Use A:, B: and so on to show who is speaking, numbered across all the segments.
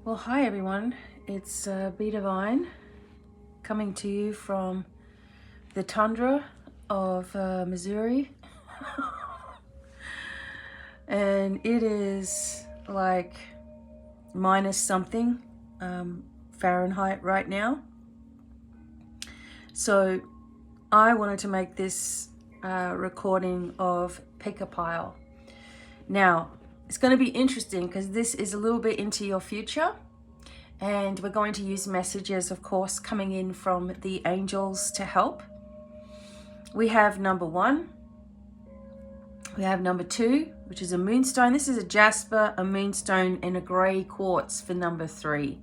A: Well, hi everyone. It's BDevine coming to you from the tundra of Missouri. And it is like minus something Fahrenheit right now. So I wanted to make this recording of Pick a Pile. Now, it's going to be interesting because this is a little bit into your future, and we're going to use messages, of course, coming in from the angels to help. We have number 1. We have number 2, which is a moonstone. This is a jasper, a moonstone, and a grey quartz for number 3.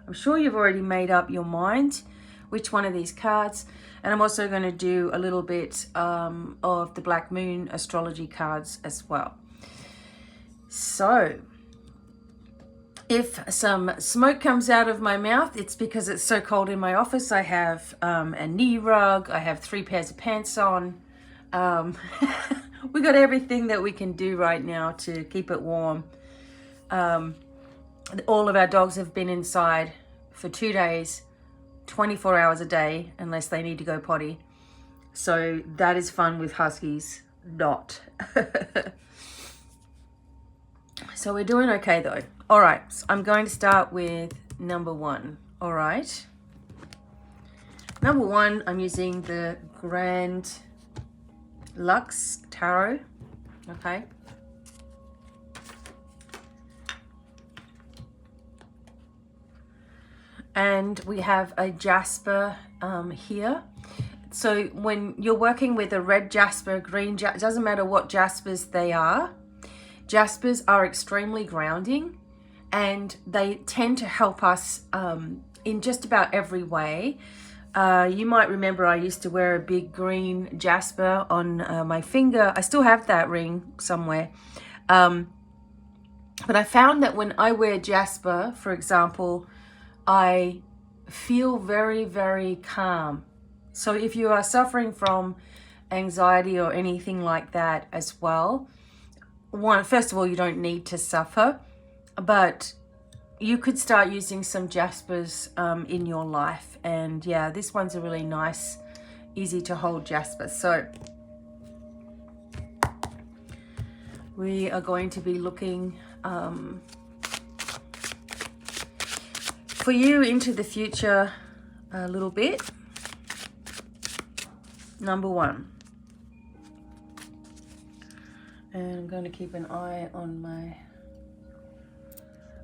A: I'm sure you've already made up your mind which one of these cards. And I'm also going to do a little bit of the Black Moon astrology cards as well. So, if some smoke comes out of my mouth, it's because it's so cold in my office. I have a knee rug. I have 3 pairs of pants on. We got everything that we can do right now to keep it warm. All of our dogs have been inside for 2 days, 24 hours a day, unless they need to go potty. So that is fun with huskies. Not. So we're doing okay though. All right, so I'm going to start with number 1. All right. Number 1, I'm using the Grand Lux Tarot. Okay. And we have a jasper here. So when you're working with a red jasper, green jasper, it doesn't matter what jaspers they are. Jaspers are extremely grounding, and they tend to help us in just about every way. You might remember I used to wear a big green jasper on my finger. I still have that ring somewhere. But I found that when I wear jasper, for example, I feel very, very calm. So if you are suffering from anxiety or anything like that as well, first of all, you don't need to suffer, but you could start using some jaspers in your life. And yeah, this one's a really nice, easy to hold jasper. So we are going to be looking for you into the future a little bit. Number 1. And I'm going to keep an eye on my...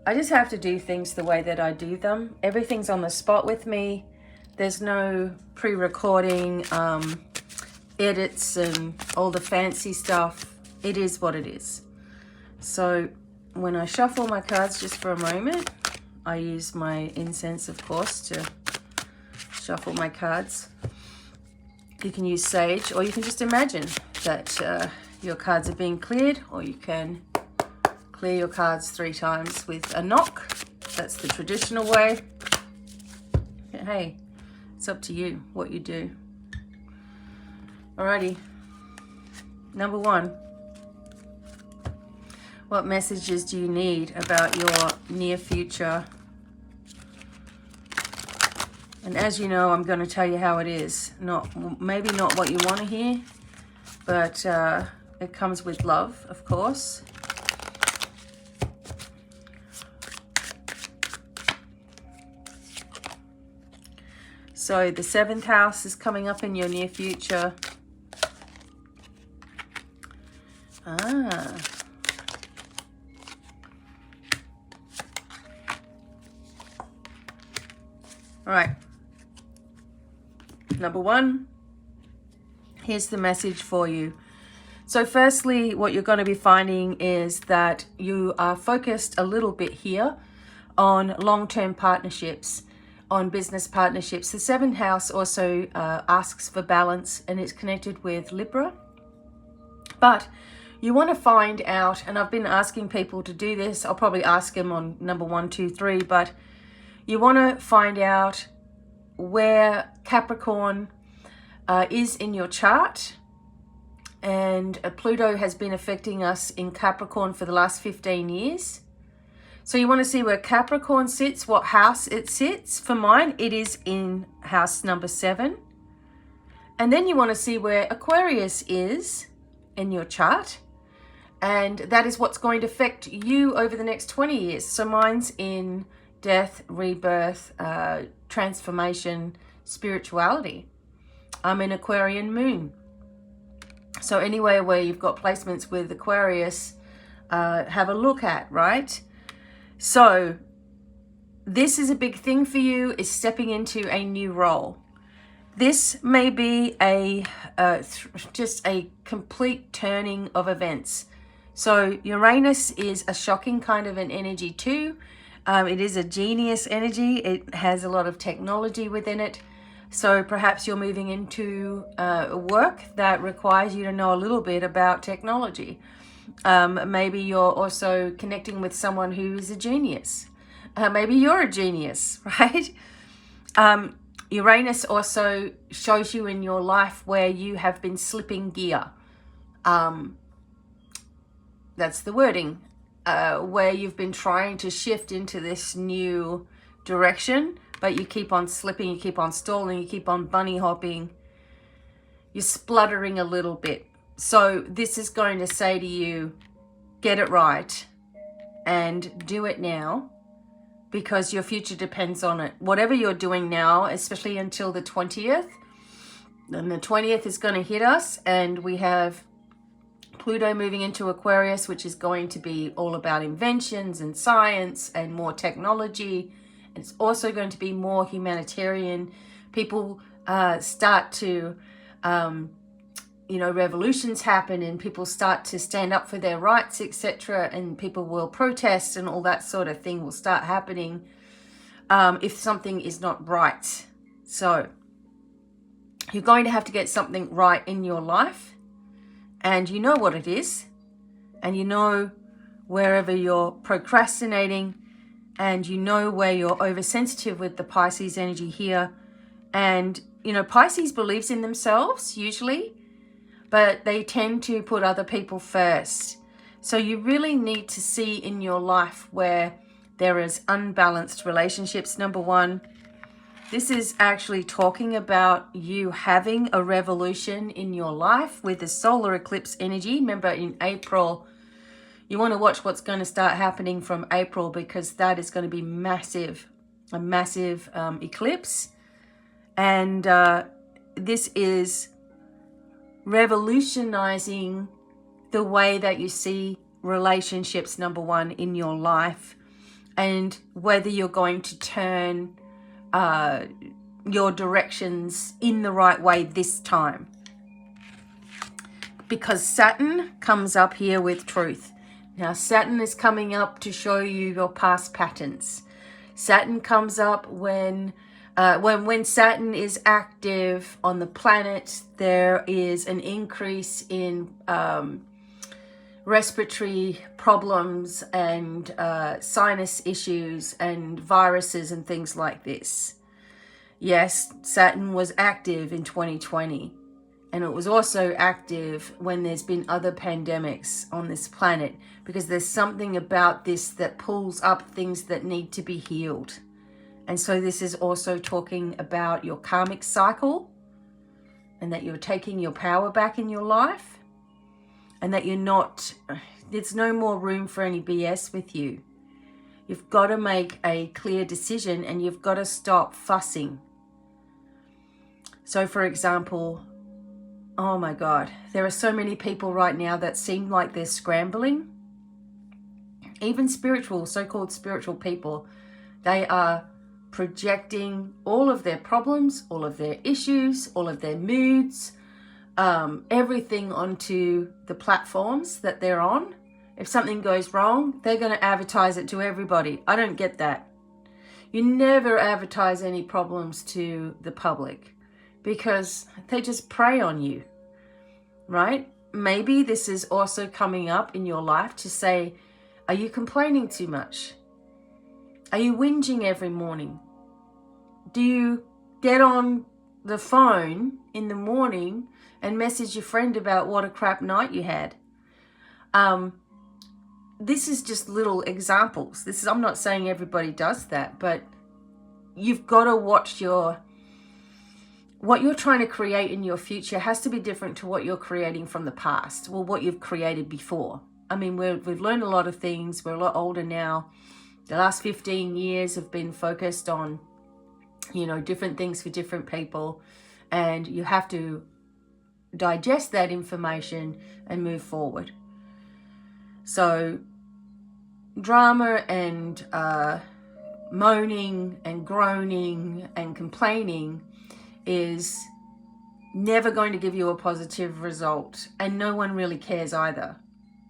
A: I just have to do things the way that I do them. Everything's on the spot with me. There's no pre-recording, edits and all the fancy stuff. It is what it is. So when I shuffle my cards just for a moment, I use my incense, of course, to shuffle my cards. You can use sage, or you can just imagine that your cards are being cleared, or you can clear your cards 3 times with a knock. That's the traditional way. Hey, it's up to you what you do. Alrighty. Number 1. What messages do you need about your near future? And as you know, I'm going to tell you how it is. Maybe not what you want to hear, but it comes with love, of course. So the 7th house is coming up in your near future. All right. Number 1, here's the message for you. So firstly, what you're going to be finding is that you are focused a little bit here on long-term partnerships, on business partnerships. The 7th house also asks for balance, and it's connected with Libra. But you want to find out, and I've been asking people to do this. I'll probably ask them on number 1, 2, 3, but you want to find out where Capricorn is in your chart. And Pluto has been affecting us in Capricorn for the last 15 years. So you want to see where Capricorn sits, what house it sits. For mine, it is in house number 7. And then you want to see where Aquarius is in your chart. And that is what's going to affect you over the next 20 years. So mine's in death, rebirth, transformation, spirituality. I'm in Aquarian moon. So anywhere where you've got placements with Aquarius, have a look at, right? So this is a big thing for you, is stepping into a new role. This may be just a complete turning of events. So Uranus is a shocking kind of an energy too. It is a genius energy. It has a lot of technology within it. So perhaps you're moving into work that requires you to know a little bit about technology. Maybe you're also connecting with someone who is a genius. Maybe you're a genius, right? Uranus also shows you in your life where you have been slipping gear. That's the wording. Where you've been trying to shift into this new direction, but you keep on slipping, you keep on stalling, you keep on bunny hopping. You're spluttering a little bit. So this is going to say to you, get it right and do it now, because your future depends on it. Whatever you're doing now, especially until the 20th, then the 20th is going to hit us, and we have Pluto moving into Aquarius, which is going to be all about inventions and science and more technology. And it's also going to be more humanitarian. People start to, revolutions happen, and people start to stand up for their rights, etc. And people will protest, and all that sort of thing will start happening if something is not right. So you're going to have to get something right in your life. And you know what it is, and you know wherever you're procrastinating, and you know where you're oversensitive with the Pisces energy here. And, Pisces believes in themselves usually, but they tend to put other people first. So you really need to see in your life where there is unbalanced relationships, number one. This is actually talking about you having a revolution in your life with the solar eclipse energy. Remember, in April, you want to watch what's going to start happening from April, because that is going to be massive, a massive eclipse. And this is revolutionizing the way that you see relationships, number one, in your life, and whether you're going to turn your directions in the right way this time. Because Saturn comes up here with truth. Now Saturn is coming up to show you your past patterns. Saturn comes up when Saturn is active on the planet, there is an increase in respiratory problems and sinus issues and viruses and things like this. Yes, Saturn was active in 2020, and it was also active when there's been other pandemics on this planet, because there's something about this that pulls up things that need to be healed. And so this is also talking about your karmic cycle, and that you're taking your power back in your life, and that there's no more room for any BS with you. You've got to make a clear decision, and you've got to stop fussing. So for example, oh my God, there are so many people right now that seem like they're scrambling. Even so-called spiritual people, they are projecting all of their problems, all of their issues, all of their moods, everything onto the platforms that they're on. If something goes wrong, they're going to advertise it to everybody. I don't get that. You never advertise any problems to the public, because they just prey on you, right? Maybe this is also coming up in your life to say, are you complaining too much? Are you whinging every morning? Do you get on the phone in the morning and message your friend about what a crap night you had? this is just little examples. I'm not saying everybody does that, but you've got to watch what you're trying to create in your future has to be different to what you're creating from the past, or what you've created before. I mean, we've learned a lot of things. We're a lot older now. The last 15 years have been focused on, different things for different people. And you have to digest that information and move forward. So drama and moaning and groaning and complaining is never going to give you a positive result, and no one really cares either.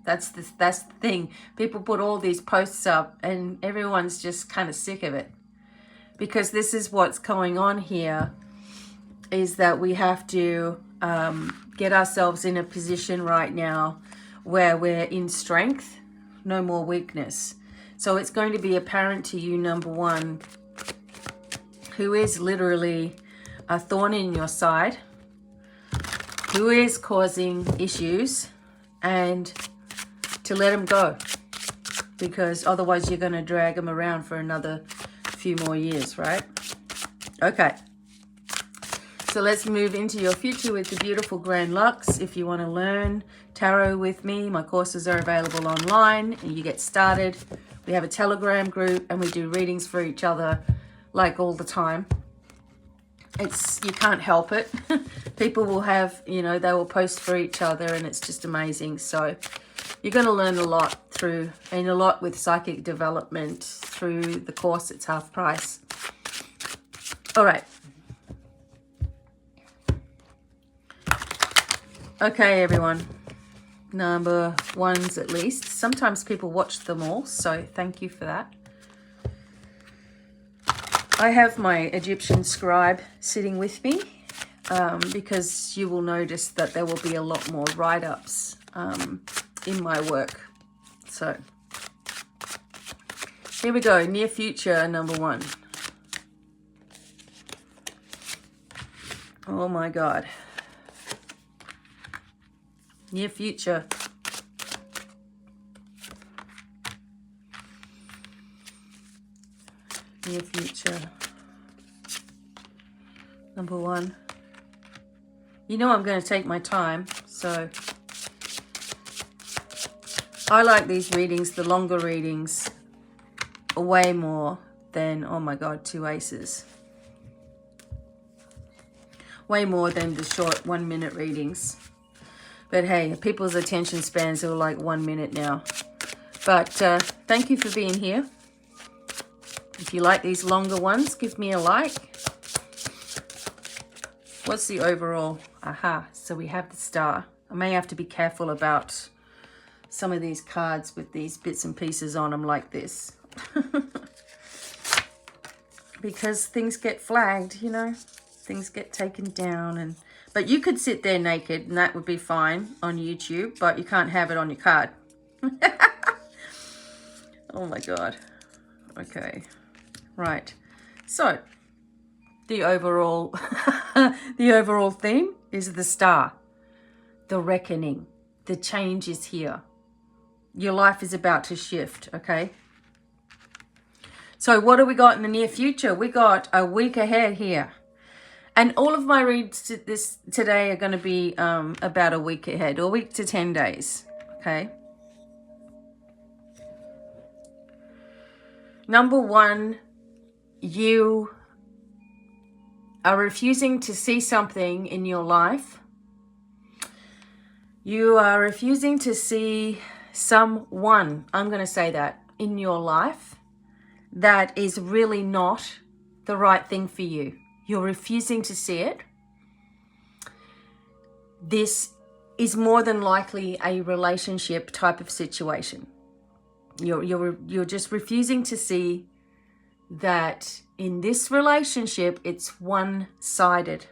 A: That's the thing. People put all these posts up and everyone's just kind of sick of it, because this is what's going on here, is that we have to get ourselves in a position right now where we're in strength, no more weakness. So it's going to be apparent to you, number one, who is literally a thorn in your side, who is causing issues, and to let them go, because otherwise you're going to drag them around for another few more years, right? Okay. So let's move into your future with the beautiful Grand Lux. If you want to learn tarot with me, my courses are available online and you get started. We have a Telegram group and we do readings for each other like all the time. You can't help it. People will have, they will post for each other and it's just amazing. So you're going to learn a lot a lot with psychic development through the course. It's half price. All right. Okay, everyone. Number ones at least. Sometimes people watch them all, so thank you for that. I have my Egyptian scribe sitting with me because you will notice that there will be a lot more write-ups in my work. So here we go. Near future, number one. Oh my God. Near future. Near future. Number one. I'm going to take my time, so I like these readings, the longer readings, way more than, oh my God, 2 aces. Way more than the short 1 minute readings. But hey, people's attention spans are like 1 minute now. But thank you for being here. If you like these longer ones, give me a like. What's the overall? Aha, so we have the star. I may have to be careful about some of these cards with these bits and pieces on them like this. Because things get flagged, Things get taken down. But you could sit there naked and that would be fine on YouTube, but you can't have it on your card. Oh my God. Okay. Right. So the overall theme is the star. The reckoning. The change is here. Your life is about to shift, okay? So what do we got in the near future? We got a week ahead here. And all of my reads today are going to be about a week ahead, or a week to 10 days, okay? Number one, you are refusing to see something in your life. You are refusing to see someone, I'm going to say that, in your life that is really not the right thing for you. You're refusing to see it. This is more than likely a relationship type of situation. You're just refusing to see that in this relationship, it's one-sided.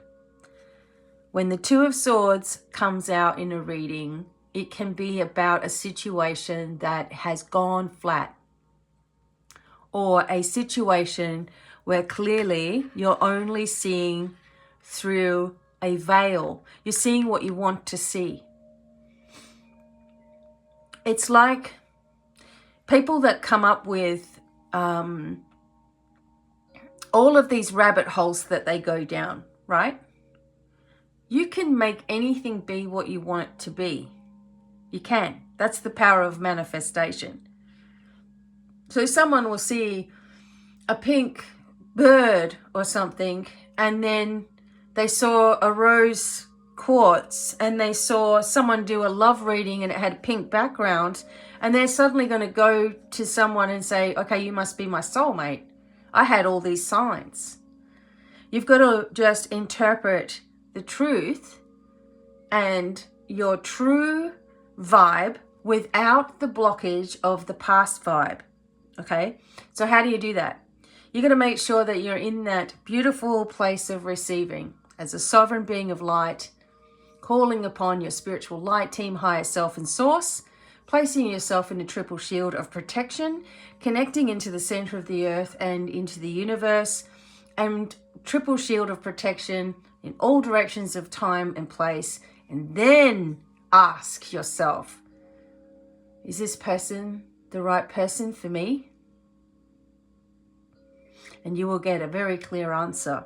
A: When the Two of Swords comes out in a reading, it can be about a situation that has gone flat, or a situation where clearly you're only seeing through a veil. You're seeing what you want to see. It's like people that come up with all of these rabbit holes that they go down, right? You can make anything be what you want it to be. You can. That's the power of manifestation. So someone will see a pink bird or something, and then they saw a rose quartz, and they saw someone do a love reading and it had pink background, and they're suddenly going to go to someone and say, okay, you must be my soulmate. I had all these signs. You've got to just interpret the truth and your true vibe without the blockage of the past vibe. Okay, so how do you do that? You're going to make sure that you're in that beautiful place of receiving as a sovereign being of light, calling upon your spiritual light team, higher self and source, placing yourself in a triple shield of protection, connecting into the center of the earth and into the universe, and triple shield of protection in all directions of time and place. And then ask yourself, is this person the right person for me? And you will get a very clear answer,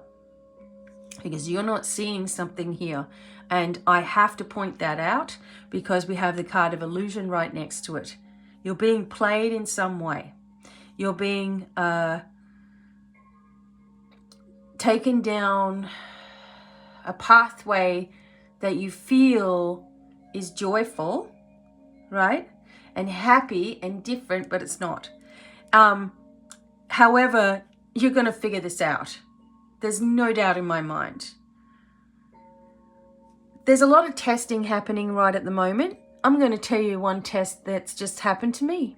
A: because you're not seeing something here. And I have to point that out because we have the card of illusion right next to it. You're being played in some way. You're being taken down a pathway that you feel is joyful, right? And happy and different, but it's not. However, you're going to figure this out. There's no doubt in my mind. There's a lot of testing happening right at the moment. I'm going to tell you one test that's just happened to me.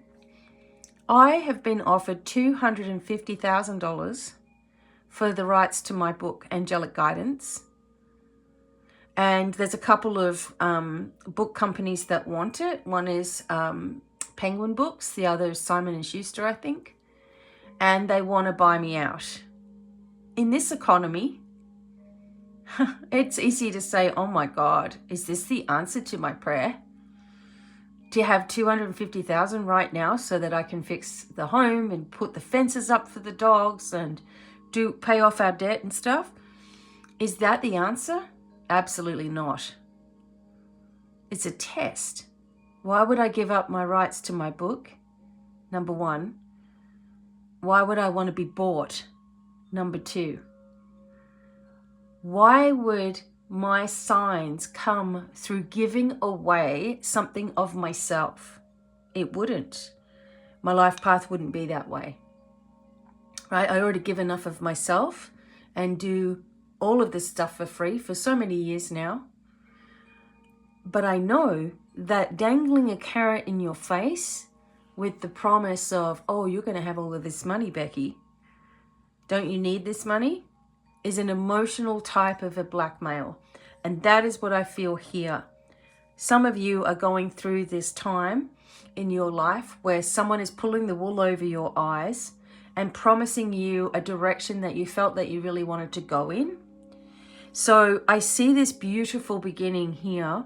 A: I have been offered $250,000 for the rights to my book, Angelic Guidance. And there's a couple of book companies that want it. One is Penguin Books. The other is Simon & Schuster, I think. And they want to buy me out. In this economy, it's easy to say, oh my God, is this the answer to my prayer? To have $250,000 right now so that I can fix the home and put the fences up for the dogs and pay off our debt and stuff? Is that the answer? Absolutely not. It's a test. Why would I give up my rights to my book? Number one. Why would I want to be bought? Number two. Why would my signs come through giving away something of myself? It wouldn't. My life path wouldn't be that way. Right? I already give enough of myself and do all of this stuff for free for so many years now. But I know that dangling a carrot in your face with the promise of, oh, you're going to have all of this money, Becky. Don't you need this money? Is an emotional type of a blackmail. And that is what I feel here. Some of you are going through this time in your life where someone is pulling the wool over your eyes and promising you a direction that you felt that you really wanted to go in. So I see this beautiful beginning here,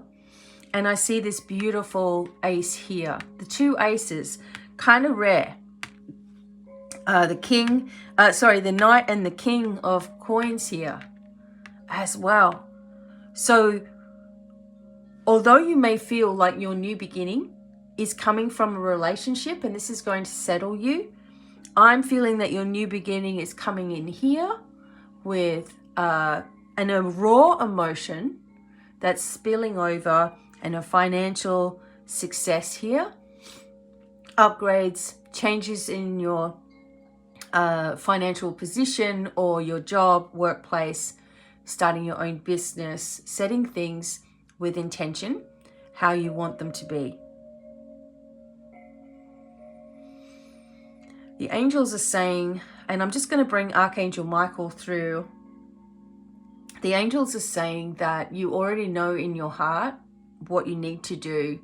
A: and I see this beautiful ace here. The two aces, kind of rare. The knight and the king of coins here as well. So although you may feel like your new beginning is coming from a relationship and this is going to settle you, I'm feeling that your new beginning is coming in here with a raw emotion that's spilling over and a financial success here. Upgrades, changes in your financial position or your job, workplace, starting your own business, setting things with intention, how you want them to be. The angels are saying, and I'm just going to bring Archangel Michael through. The angels are saying that you already know in your heart what you need to do,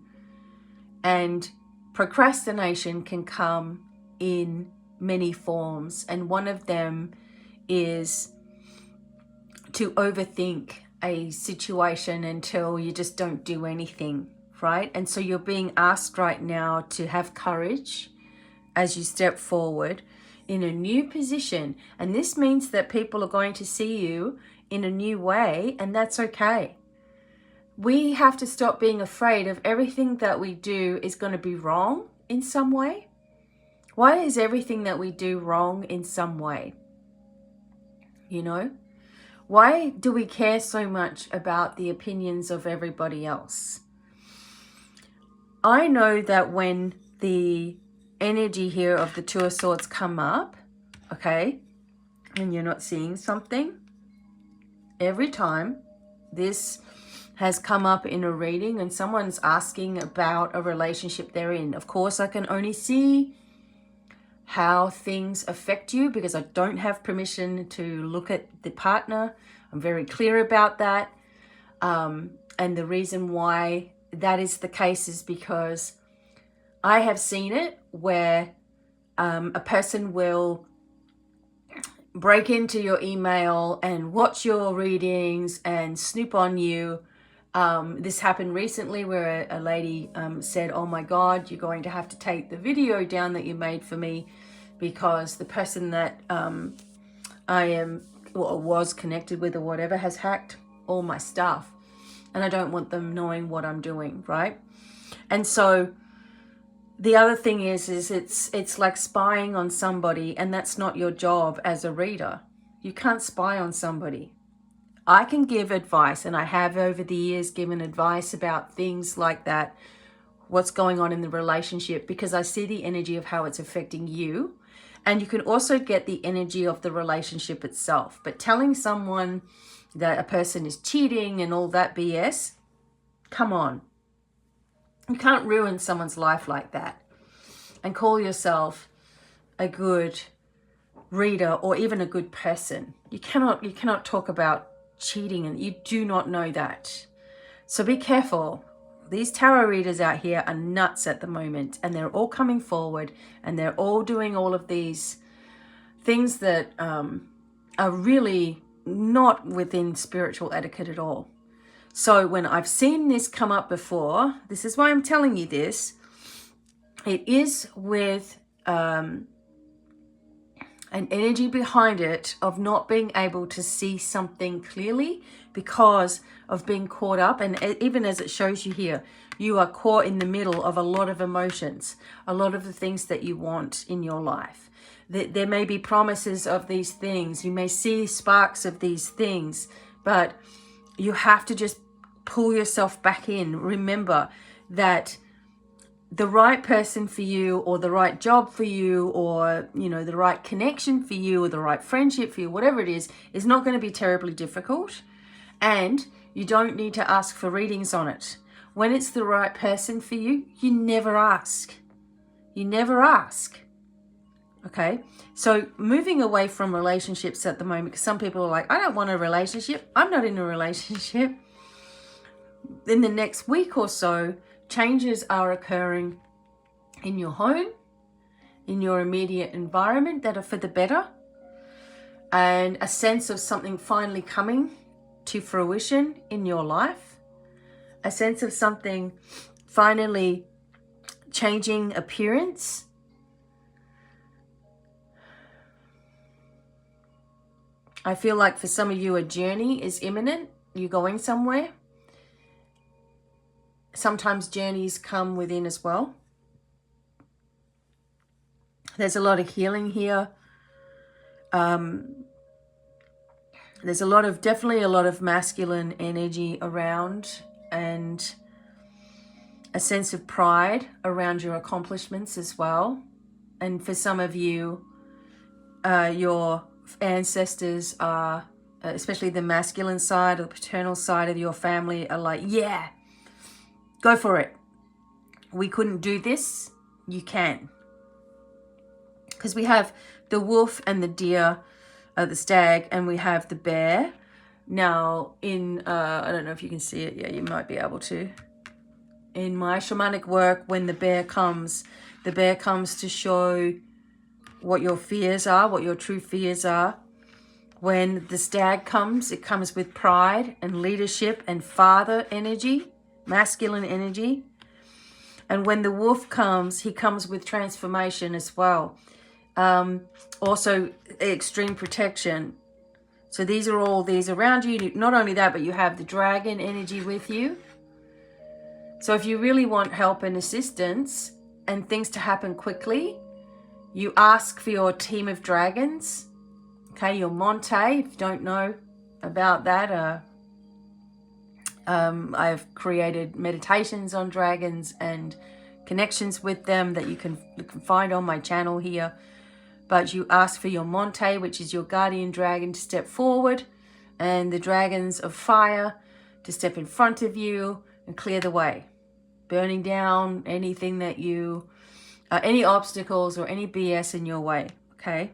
A: and procrastination can come in many forms, and one of them is to overthink a situation until you just don't do anything, right? And so you're being asked right now to have courage, as you step forward in a new position. And this means that people are going to see you in a new way, and that's okay. We have to stop being afraid of everything that we do is going to be wrong in some way. Why is everything that we do wrong in some way? You know? Why do we care so much about the opinions of everybody else? I know that when the energy here of the Two of Swords come up, okay, and you're not seeing something, every time this has come up in a reading and someone's asking about a relationship they're in, of course I can only see how things affect you because I don't have permission to look at the partner. I'm very clear about that. And the reason why that is the case is because I have seen it where a person will break into your email and watch your readings and snoop on you. This happened recently where a lady said, oh my God, you're going to have to take the video down that you made for me because the person that I am or was connected with or whatever has hacked all my stuff and I don't want them knowing what I'm doing, right? And so the other thing is it's like spying on somebody, and that's not your job as a reader. You can't spy on somebody. I can give advice, and I have over the years given advice about things like that, what's going on in the relationship, because I see the energy of how it's affecting you. And you can also get the energy of the relationship itself. But telling someone that a person is cheating and all that BS, come on. You can't ruin someone's life like that and call yourself a good reader or even a good person. You cannot talk about cheating, and you do not know that. So be careful. These tarot readers out here are nuts at the moment, and they're all coming forward and they're all doing all of these things that are really not within spiritual etiquette at all. So when I've seen this come up before, this is why I'm telling you this, it is with an energy behind it of not being able to see something clearly because of being caught up. And even as it shows you here, you are caught in the middle of a lot of emotions, a lot of the things that you want in your life. There may be promises of these things. You may see sparks of these things, but you have to just pull yourself back in. Remember that the right person for you, or the right job for you, or the right connection for you, or the right friendship for you, whatever it is not going to be terribly difficult, and you don't need to ask for readings on it. When it's the right person for you, you never ask. You never ask. Okay, so moving away from relationships at the moment, because some people are like, I don't want a relationship. I'm not in a relationship. In the next week or so, changes are occurring in your home, in your immediate environment that are for the better, and a sense of something finally coming to fruition in your life, a sense of something finally changing appearance. I feel like for some of you, a journey is imminent. You're going somewhere. Sometimes journeys come within as well. There's a lot of healing here. There's definitely a lot of masculine energy around, and a sense of pride around your accomplishments as well. And for some of you, your ancestors are, especially the masculine side or the paternal side of your family, are like, yeah, go for it. We couldn't do this. You can. Because we have the wolf and the deer, the stag, and we have the bear. Now, I don't know if you can see it. Yeah, you might be able to. In my shamanic work, when the bear comes to show what your fears are, what your true fears are. When the stag comes, it comes with pride and leadership and father energy, masculine energy. And when the wolf comes, he comes with transformation as well. Also extreme protection. So these are all these around you. Not only that, but you have the dragon energy with you. So if you really want help and assistance and things to happen quickly, you ask for your team of dragons. Okay, your Monte, if you don't know about that, I've created meditations on dragons and connections with them that you can find on my channel here. But you ask for your Monte, which is your guardian dragon, to step forward, and the dragons of fire to step in front of you and clear the way, burning down anything that you, any obstacles or any BS in your way, okay?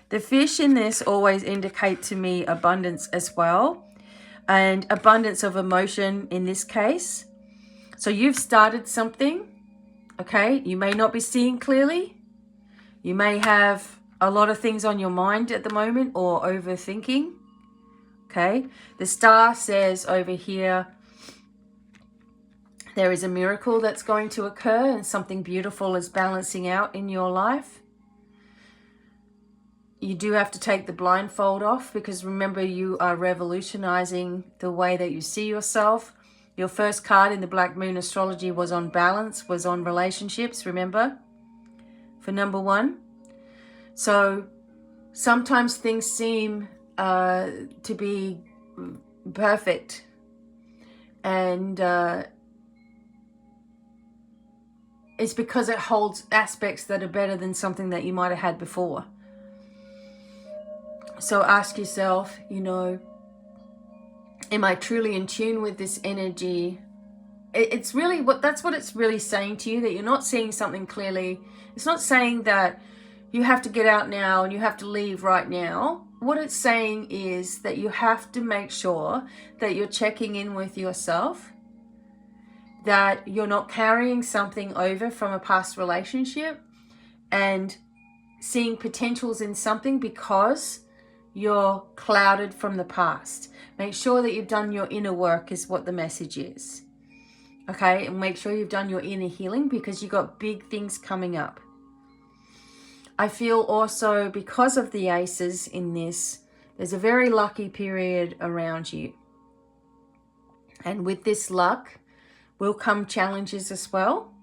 A: The fish in this always indicate to me abundance as well, and abundance of emotion in this case. So you've started something, okay? You may not be seeing clearly. You may have a lot of things on your mind at the moment or overthinking, okay? The star says over here, there is a miracle that's going to occur and something beautiful is balancing out in your life. You do have to take the blindfold off, because remember, you are revolutionizing the way that you see yourself. Your first card in the Black Moon astrology was on balance, was on relationships, remember? For number 1. So sometimes things seem to be perfect, and it's because it holds aspects that are better than something that you might have had before. So ask yourself, you know, am I truly in tune with this energy? It's really that's what it's really saying to you, that you're not seeing something clearly. It's not saying that you have to get out now and you have to leave right now. What it's saying is that you have to make sure that you're checking in with yourself, that you're not carrying something over from a past relationship and seeing potentials in something because you're clouded from the past. Make sure that you've done your inner work is what the message is. Okay, and make sure you've done your inner healing, because you've got big things coming up. I feel also, because of the aces in this, there's a very lucky period around you. And with this luck will come challenges as well.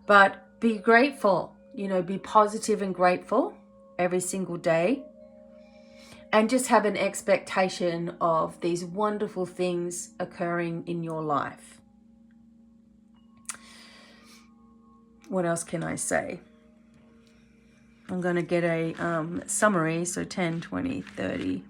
A: But be grateful, you know, be positive and grateful every single day. And just have an expectation of these wonderful things occurring in your life. What else can I say? I'm going to get a summary. So 10, 20, 30.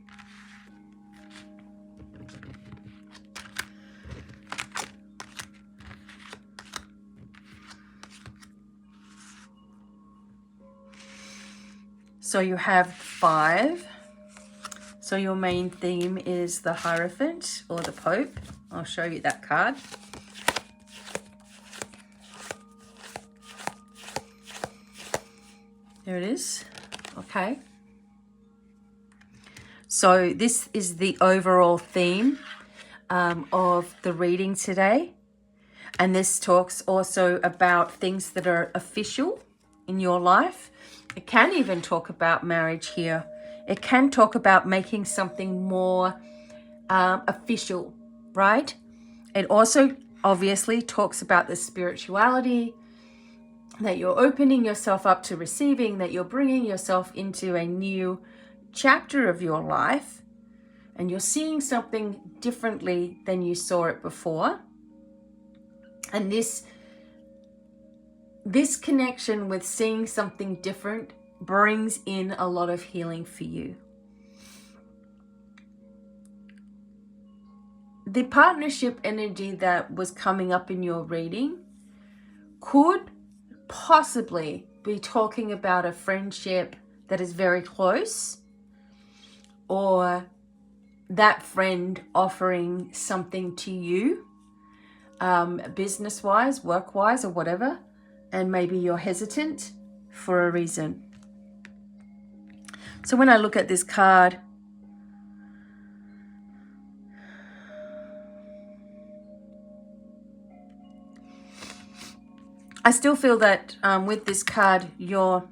A: So you have 5. So your main theme is the Hierophant or the Pope. I'll show you that card. There it is. Okay. So this is the overall theme of the reading today. And this talks also about things that are official in your life. It can even talk about marriage here. It can talk about making something more official, right? It also obviously talks about the spirituality, that you're opening yourself up to receiving, that you're bringing yourself into a new chapter of your life, and you're seeing something differently than you saw it before. And this connection with seeing something different brings in a lot of healing for you. The partnership energy that was coming up in your reading could possibly be talking about a friendship that is very close, or that friend offering something to you, business-wise, work-wise, or whatever, and maybe you're hesitant for a reason. So when I look at this card, I still feel that with this card, you're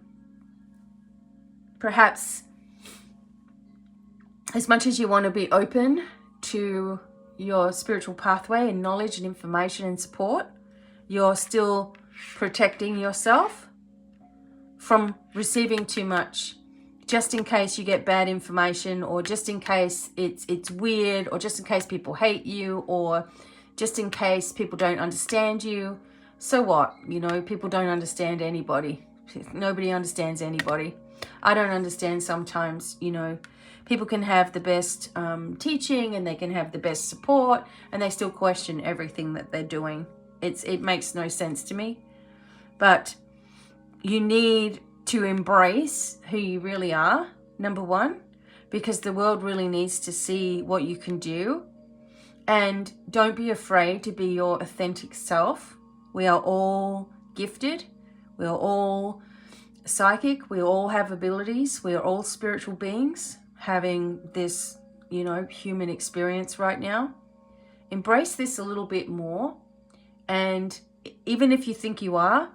A: perhaps, as much as you want to be open to your spiritual pathway and knowledge and information and support, you're still protecting yourself from receiving too much, just in case you get bad information, or just in case it's weird, or just in case people hate you, or just in case people don't understand you. So what? You know, people don't understand anybody. Nobody understands anybody. I don't understand sometimes, you know. People can have the best teaching, and they can have the best support, and they still question everything that they're doing. It makes no sense to me. But you need to embrace who you really are, number one, because the world really needs to see what you can do. And don't be afraid to be your authentic self. We are all gifted. We are all psychic. We all have abilities. We are all spiritual beings having this, you know, human experience right now. Embrace this a little bit more. And even if you think you are,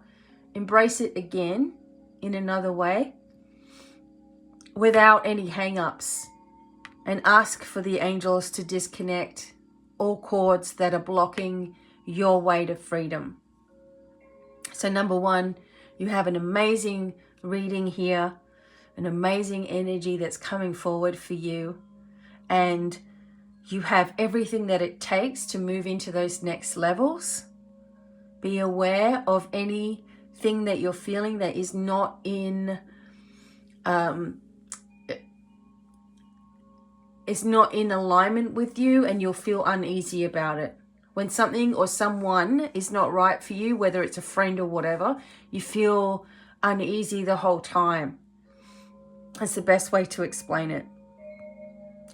A: embrace it again in another way without any hang-ups, and ask for the angels to disconnect all cords that are blocking your way to freedom. So number one, you have an amazing reading here, an amazing energy that's coming forward for you, and you have everything that it takes to move into those next levels. Be aware of anything that you're feeling that is not in it's not in alignment with you, and you'll feel uneasy about it. When something or someone is not right for you, whether it's a friend or whatever, you feel uneasy the whole time. That's the best way to explain it.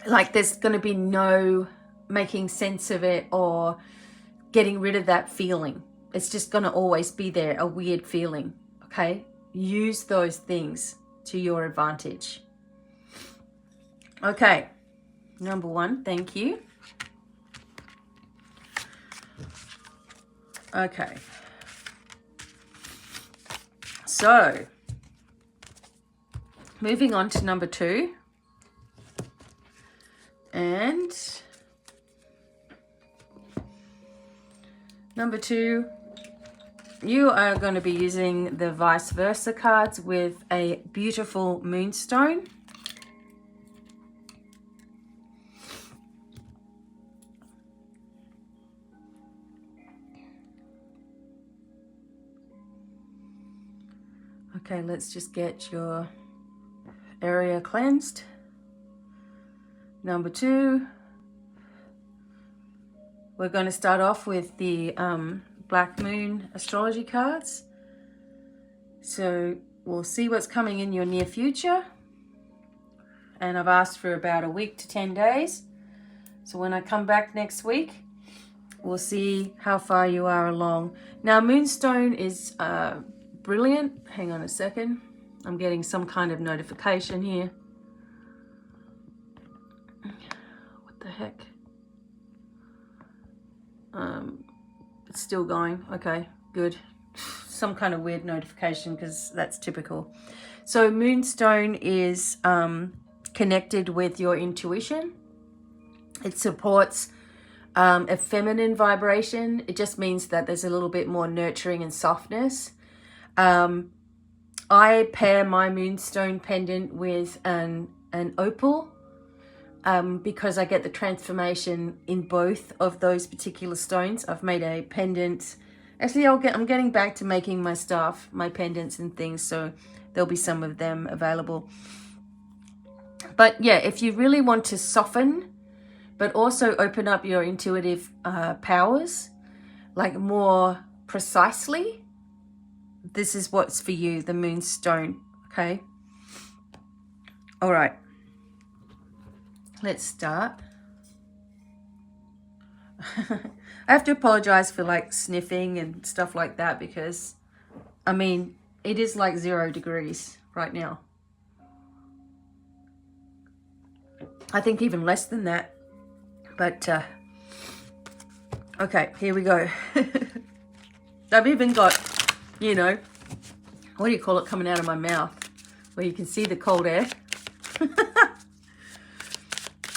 A: Like there's going to be no making sense of it or getting rid of that feeling. It's just going to always be there, a weird feeling, okay? Use those things to your advantage. Okay, number one, thank you. Okay. So, moving on to number two. And number two, you are going to be using the vice versa cards with a beautiful moonstone. Okay, let's just get your area cleansed. Number two, we're going to start off with the Black Moon astrology cards. So we'll see what's coming in your near future. And I've asked for about a week to 10 days. So when I come back next week, we'll see how far you are along. Now, Moonstone is brilliant. Hang on a second. I'm getting some kind of notification here. What the heck? It's still going. Okay, good. Some kind of weird notification, because that's typical. So Moonstone is connected with your intuition. It supports a feminine vibration. It just means that there's a little bit more nurturing and softness. I pair my Moonstone pendant with an opal because I get the transformation in both of those particular stones. I've made a pendant. Actually, I'm getting back to making my stuff, my pendants and things, so there'll be some of them available. But yeah, if you really want to soften, but also open up your intuitive powers, like more precisely, this is what's for you, the Moonstone, okay? All right, let's start. I have to apologize for like sniffing and stuff like that, because I mean, it is like 0 degrees right now. I think even less than that. But okay, here we go. I've even got you know, what do you call it coming out of my mouth? Where you can see the cold air.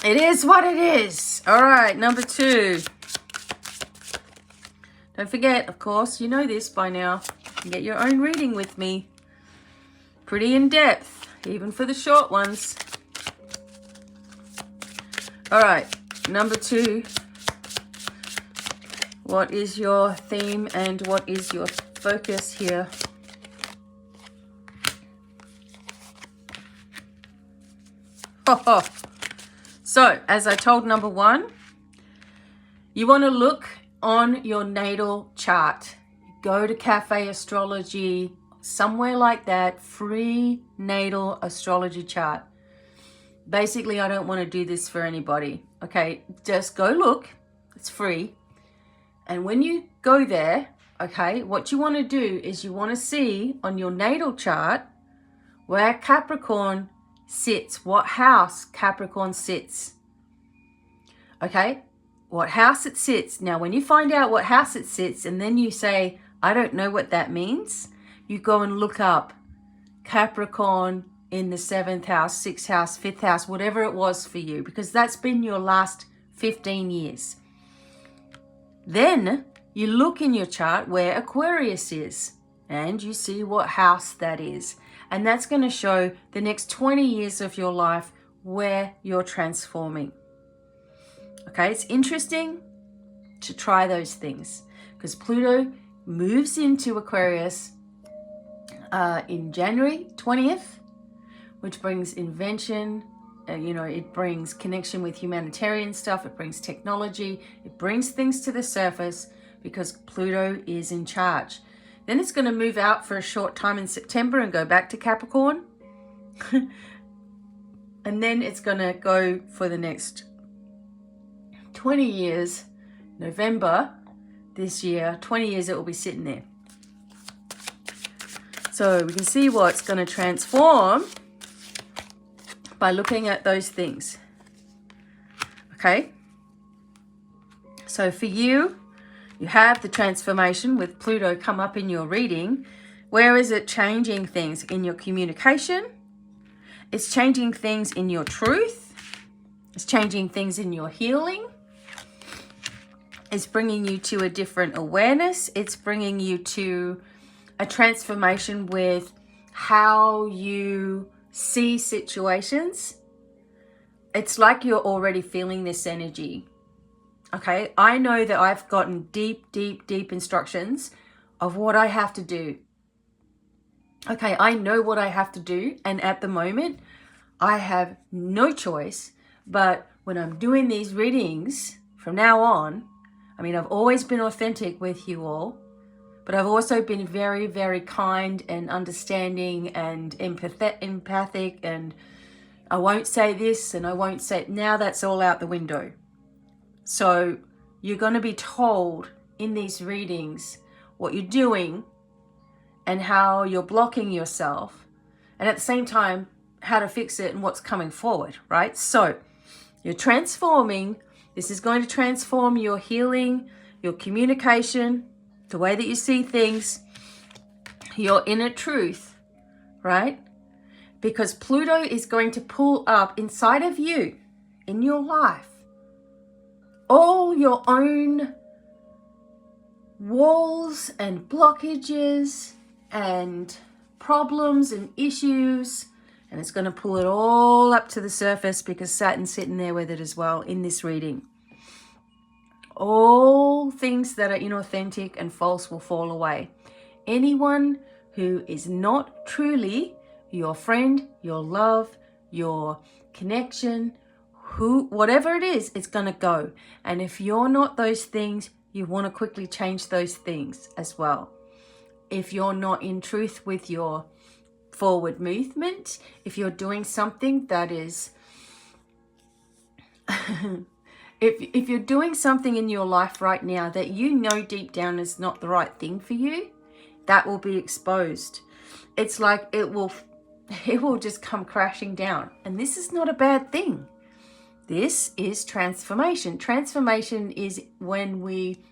A: It is what it is. All right, number 2. Don't forget, of course, you know this by now. You can get your own reading with me. Pretty in depth, even for the short ones. All right, number 2. What is your theme and what is your focus here? So, as I told number 1, you want to look on your natal chart. Go to Cafe Astrology, somewhere like that, free natal astrology chart. Basically, I don't want to do this for anybody. Okay, just go look. It's free. And when you go there, okay, what you want to do is you want to see on your natal chart where Capricorn sits, what house Capricorn sits. Okay, what house it sits. Now, when you find out what house it sits and then you say, I don't know what that means, you go and look up Capricorn in the 7th house, 6th house, 5th house, whatever it was for you, because that's been your last 15 years. Then you look in your chart where Aquarius is and you see what house that is. And that's going to show the next 20 years of your life where you're transforming. Okay, it's interesting to try those things because Pluto moves into Aquarius in January 20th, which brings invention. It brings connection with humanitarian stuff. It brings technology. It brings things to the surface because Pluto is in charge. Then it's going to move out for a short time in September and go back to Capricorn. And then it's going to go for the next 20 years, November this year, 20 years it will be sitting there. So we can see what's going to transform by looking at those things. Okay? So for you, you have the transformation with Pluto come up in your reading. Where is it changing things? In your communication. It's changing things in your truth. It's changing things in your healing. It's bringing you to a different awareness. It's bringing you to a transformation with how you see situations. It's like you're already feeling this energy. Okay, I know that I've gotten deep instructions of what I have to do. Okay, I know what I have to do, and at the moment, I have no choice. But when I'm doing these readings from now on, I mean, I've always been authentic with you all, but I've also been very, very kind and understanding and empathic, and I won't say this and I won't say, now that's all out the window. So you're going to be told in these readings what you're doing and how you're blocking yourself, and at the same time, how to fix it and what's coming forward, right? So you're transforming. This is going to transform your healing, your communication, the way that you see things, your inner truth, right? Because Pluto is going to pull up inside of you, in your life, all your own walls and blockages and problems and issues, and it's going to pull it all up to the surface because Saturn's sitting there with it as well in this reading. All things that are inauthentic and false will fall away. Anyone who is not truly your friend, your love, your connection, whatever it is, it's going to go. And if you're not those things, you want to quickly change those things as well. If you're not in truth with your forward movement, if you're doing something that is if you're doing something in your life right now that you know deep down is not the right thing for you, that will be exposed. It's like it will just come crashing down. And this is not a bad thing. This is transformation. Transformation is when we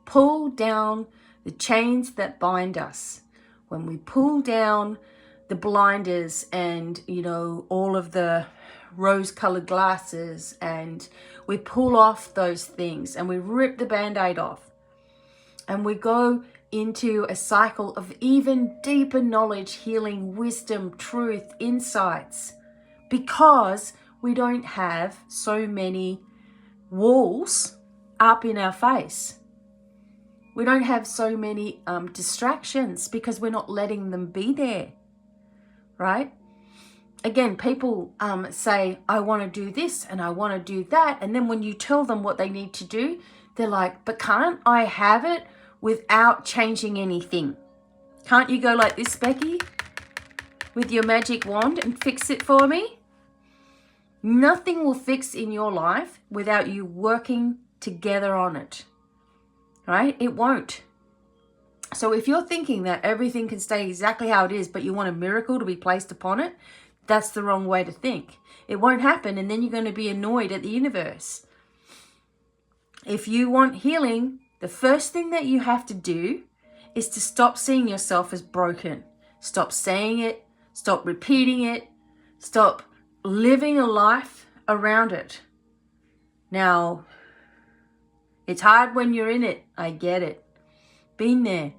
A: pull down the chains that bind us. when we pull down the blinders and, you know, all of the rose-colored glasses, and we pull off those things and we rip the band-aid off, and we go into a cycle of even deeper knowledge, healing, wisdom, truth, insights, because we don't have so many walls up in our face. We don't have so many distractions because we're not letting them be there, right? Again, people say, I want to do this and I want to do that. And then when you tell them what they need to do, they're like, but can't I have it without changing anything? Can't you go like this, Becky, with your magic wand and fix it for me? Nothing will fix in your life without you working together on it, right? It won't. So if you're thinking that everything can stay exactly how it is, but you want a miracle to be placed upon it, that's the wrong way to think. It won't happen, and then you're going to be annoyed at the universe. If you want healing, the first thing that you have to do is to stop seeing yourself as broken. Stop saying it. Stop repeating it. Stop living a life around it. Now, it's hard when you're in it. I get it. Been there.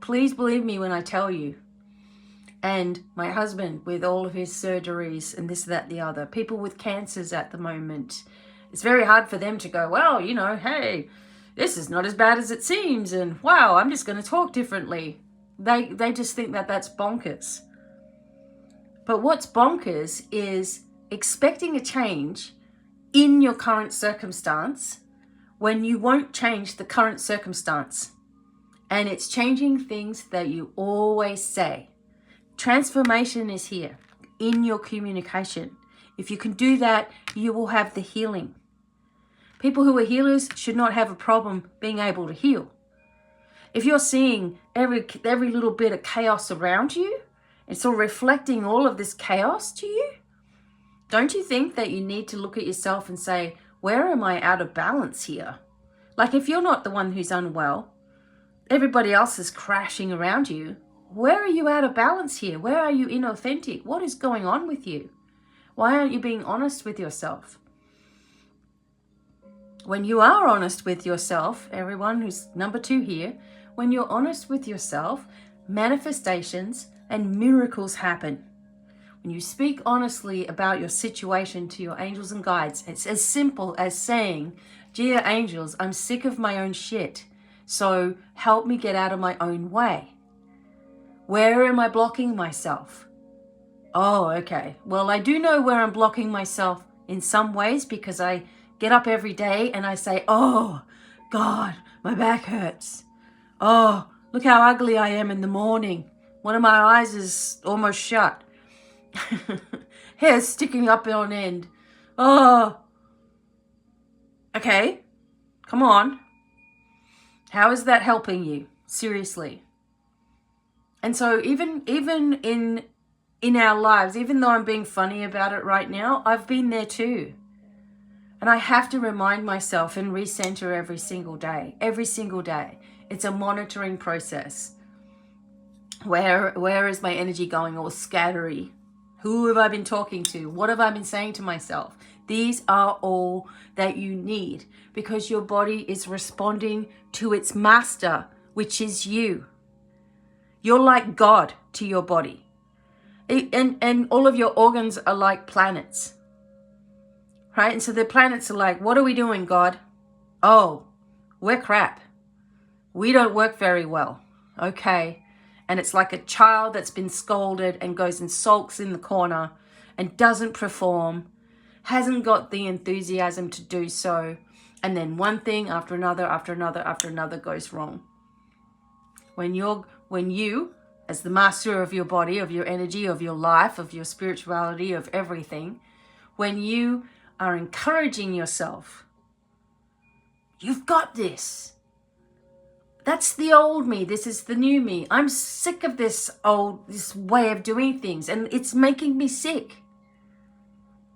A: Please believe me when I tell you. And my husband with all of his surgeries and this, that, the other. People with cancers at the moment. It's very hard for them to go, well, you know, hey, this is not as bad as it seems. And wow, I'm just going to talk differently. They just think that that's bonkers. But what's bonkers is expecting a change in your current circumstance when you won't change the current circumstance. And it's changing things that you always say. Transformation is here in your communication. If you can do that, you will have the healing. People who are healers should not have a problem being able to heal. If you're seeing every little bit of chaos around you, it's all reflecting all of this chaos to you, don't you think that you need to look at yourself and say, where am I out of balance here? Like if you're not the one who's unwell, everybody else is crashing around you. Where are you out of balance here? Where are you inauthentic? What is going on with you? Why aren't you being honest with yourself? When you are honest with yourself, everyone who's number 2 here, when you're honest with yourself, manifestations and miracles happen. When you speak honestly about your situation to your angels and guides, it's as simple as saying, dear angels, I'm sick of my own shit, so help me get out of my own way. Where am I blocking myself? Oh, okay. Well, I do know where I'm blocking myself in some ways because I get up every day and I say, oh, God, my back hurts. Oh, look how ugly I am in the morning. One of my eyes is almost shut. Hair's sticking up on end. Oh. Okay, come on. How is that helping you? Seriously. And so even in our lives, even though I'm being funny about it right now, I've been there too. And I have to remind myself and recenter every single day. Every single day. It's a monitoring process. Where is my energy going all scattery? Who have I been talking to? What have I been saying to myself? These are all that you need because your body is responding to its master, which is you. You're like God to your body. And all of your organs are like planets. Right? And so the planets are like, what are we doing, God? Oh, we're crap. We don't work very well. Okay. And it's like a child that's been scolded and goes and sulks in the corner and doesn't perform, hasn't got the enthusiasm to do so. And then one thing after another, after another, after another goes wrong. When you, as the master of your body, of your energy, of your life, of your spirituality, of everything, when you are encouraging yourself, you've got this. That's the old me. This is the new me. I'm sick of this way of doing things, and it's making me sick.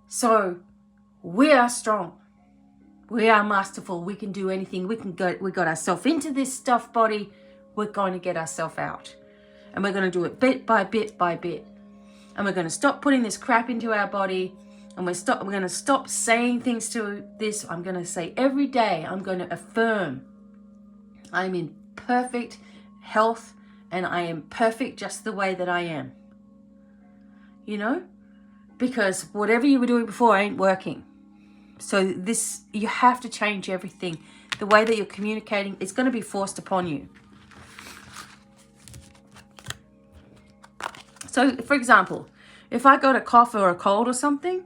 A: So we are strong. We are masterful. We can do anything. We got ourselves into this stuff body. We're going to get ourselves out. And we're going to do it bit by bit by bit. And we're going to stop putting this crap into our body. And we're going to stop saying things to this. I'm going to say every day, I'm going to affirm I'm in perfect health and I am perfect just the way that I am. You know? Because whatever you were doing before ain't working. So this, you have to change everything. The way that you're communicating, it's going to be forced upon you. So, for example, if I got a cough or a cold or something,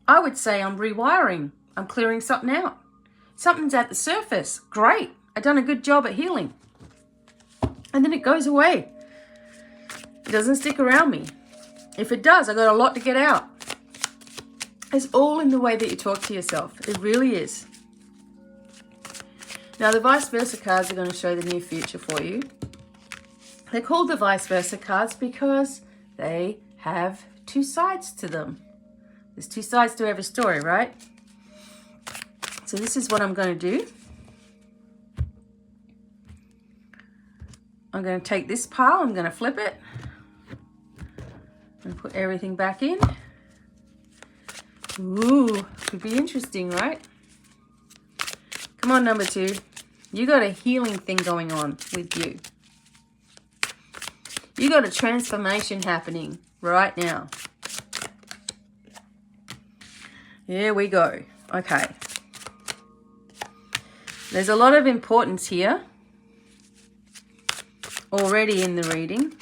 A: I would say I'm rewiring. I'm clearing something out. Something's at the surface. Great. I've done a good job at healing. And then it goes away. It doesn't stick around me. If it does, I got a lot to get out. It's all in the way that you talk to yourself. It really is. Now, the vice versa cards are going to show the near future for you. They're called the vice versa cards because they have two sides to them. There's two sides to every story, right? So this is what I'm going to do. I'm going to take this pile, I'm going to flip it and put everything back in. Ooh, could be interesting, right? Come on, number 2. You got a healing thing going on with you. You got a transformation happening right now. Here we go. Okay. There's a lot of importance here already in the reading.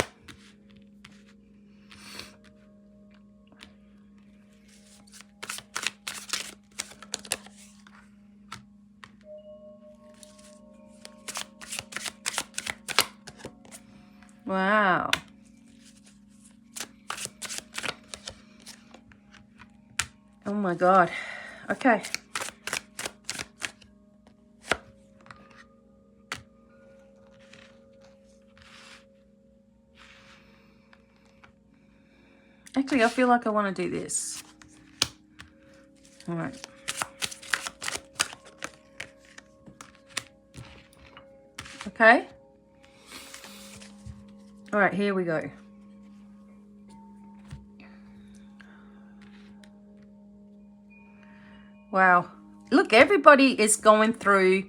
A: Wow. Oh my God. Okay. Actually, I feel like I want to do this. All right. Okay. All right, here we go. Wow. Look, everybody is going through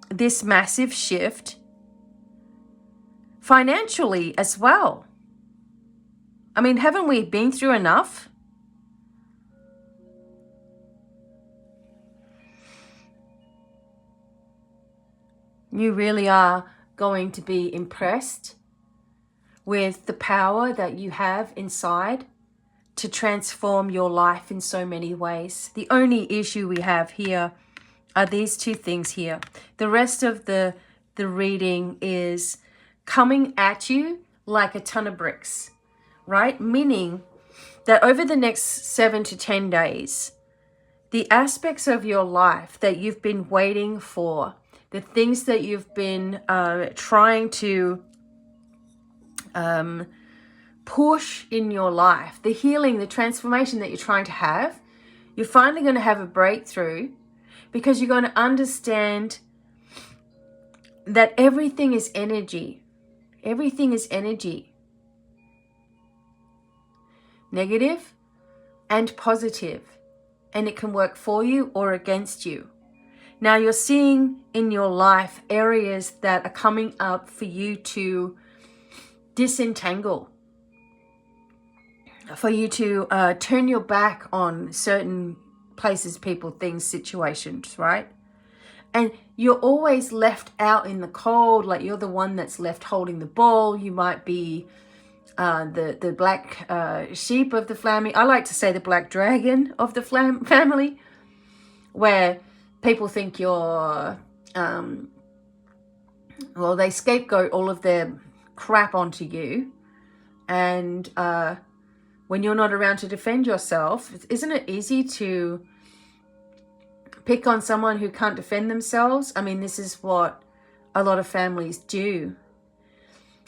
A: this massive shift financially as well. I mean, haven't we been through enough? You really are going to be impressed with the power that you have inside to transform your life in so many ways. The only issue we have here are these two things here. The rest of the reading is coming at you like a ton of bricks, right? Meaning that over the next 7 to 10 days, the aspects of your life that you've been waiting for, the things that you've been trying to push in your life, the healing, the transformation that you're trying to have, you're finally going to have a breakthrough because you're going to understand that everything is energy. Everything is energy. Negative and positive. And it can work for you or against you. Now you're seeing in your life areas that are coming up for you to disentangle, for you to turn your back on certain places, people, things, situations, right? And you're always left out in the cold, like you're the one that's left holding the ball. You might be the black sheep of the family. I like to say the black dragon of the family, where people think you're, well, they scapegoat all of their crap onto you. And when you're not around to defend yourself, isn't it easy to pick on someone who can't defend themselves? I mean, this is what a lot of families do.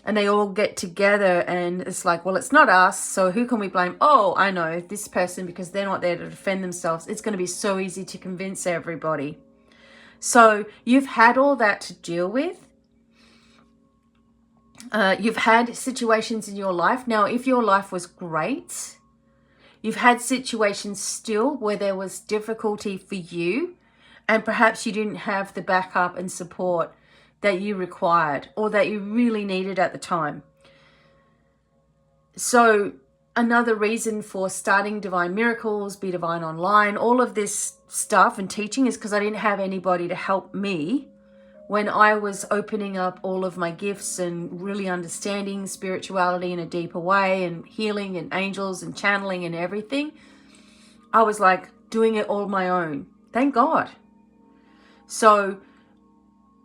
A: And they all get together and it's like, well, it's not us, so who can we blame? Oh, I know, this person, because they're not there to defend themselves. It's going to be so easy to convince everybody. So you've had all that to deal with. You've had situations in your life. Now, if your life was great, you've had situations still where there was difficulty for you, and perhaps you didn't have the backup and support that you required or that you really needed at the time. So another reason for starting Devine Miracles, BDevine Online, all of this stuff and teaching is because I didn't have anybody to help me when I was opening up all of my gifts and really understanding spirituality in a deeper way and healing and angels and channeling and everything. I was like doing it all my own. Thank God. So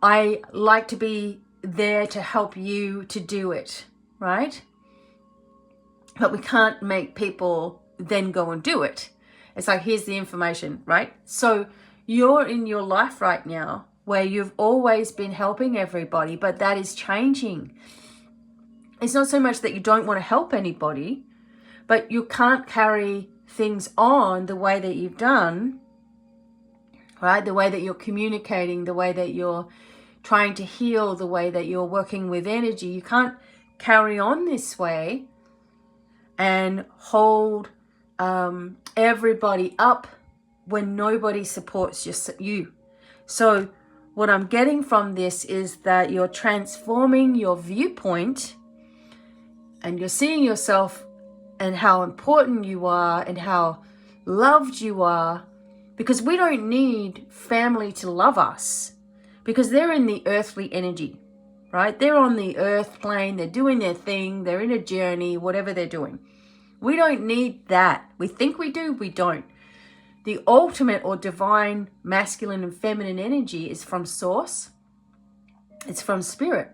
A: I like to be there to help you to do it, right? But we can't make people then go and do it. It's like, here's the information, right? So you're in your life right now where you've always been helping everybody, but that is changing. It's not so much that you don't want to help anybody, but you can't carry things on the way that you've done, right? The way that you're communicating, the way that you're trying to heal, the way that you're working with energy. You can't carry on this way and hold everybody up when nobody supports you. So what I'm getting from this is that you're transforming your viewpoint and you're seeing yourself and how important you are and how loved you are, because we don't need family to love us because they're in the earthly energy, right? They're on the earth plane. They're doing their thing. They're in a journey, whatever they're doing. We don't need that. We think we do. We don't. The ultimate or divine masculine and feminine energy is from source. It's from spirit.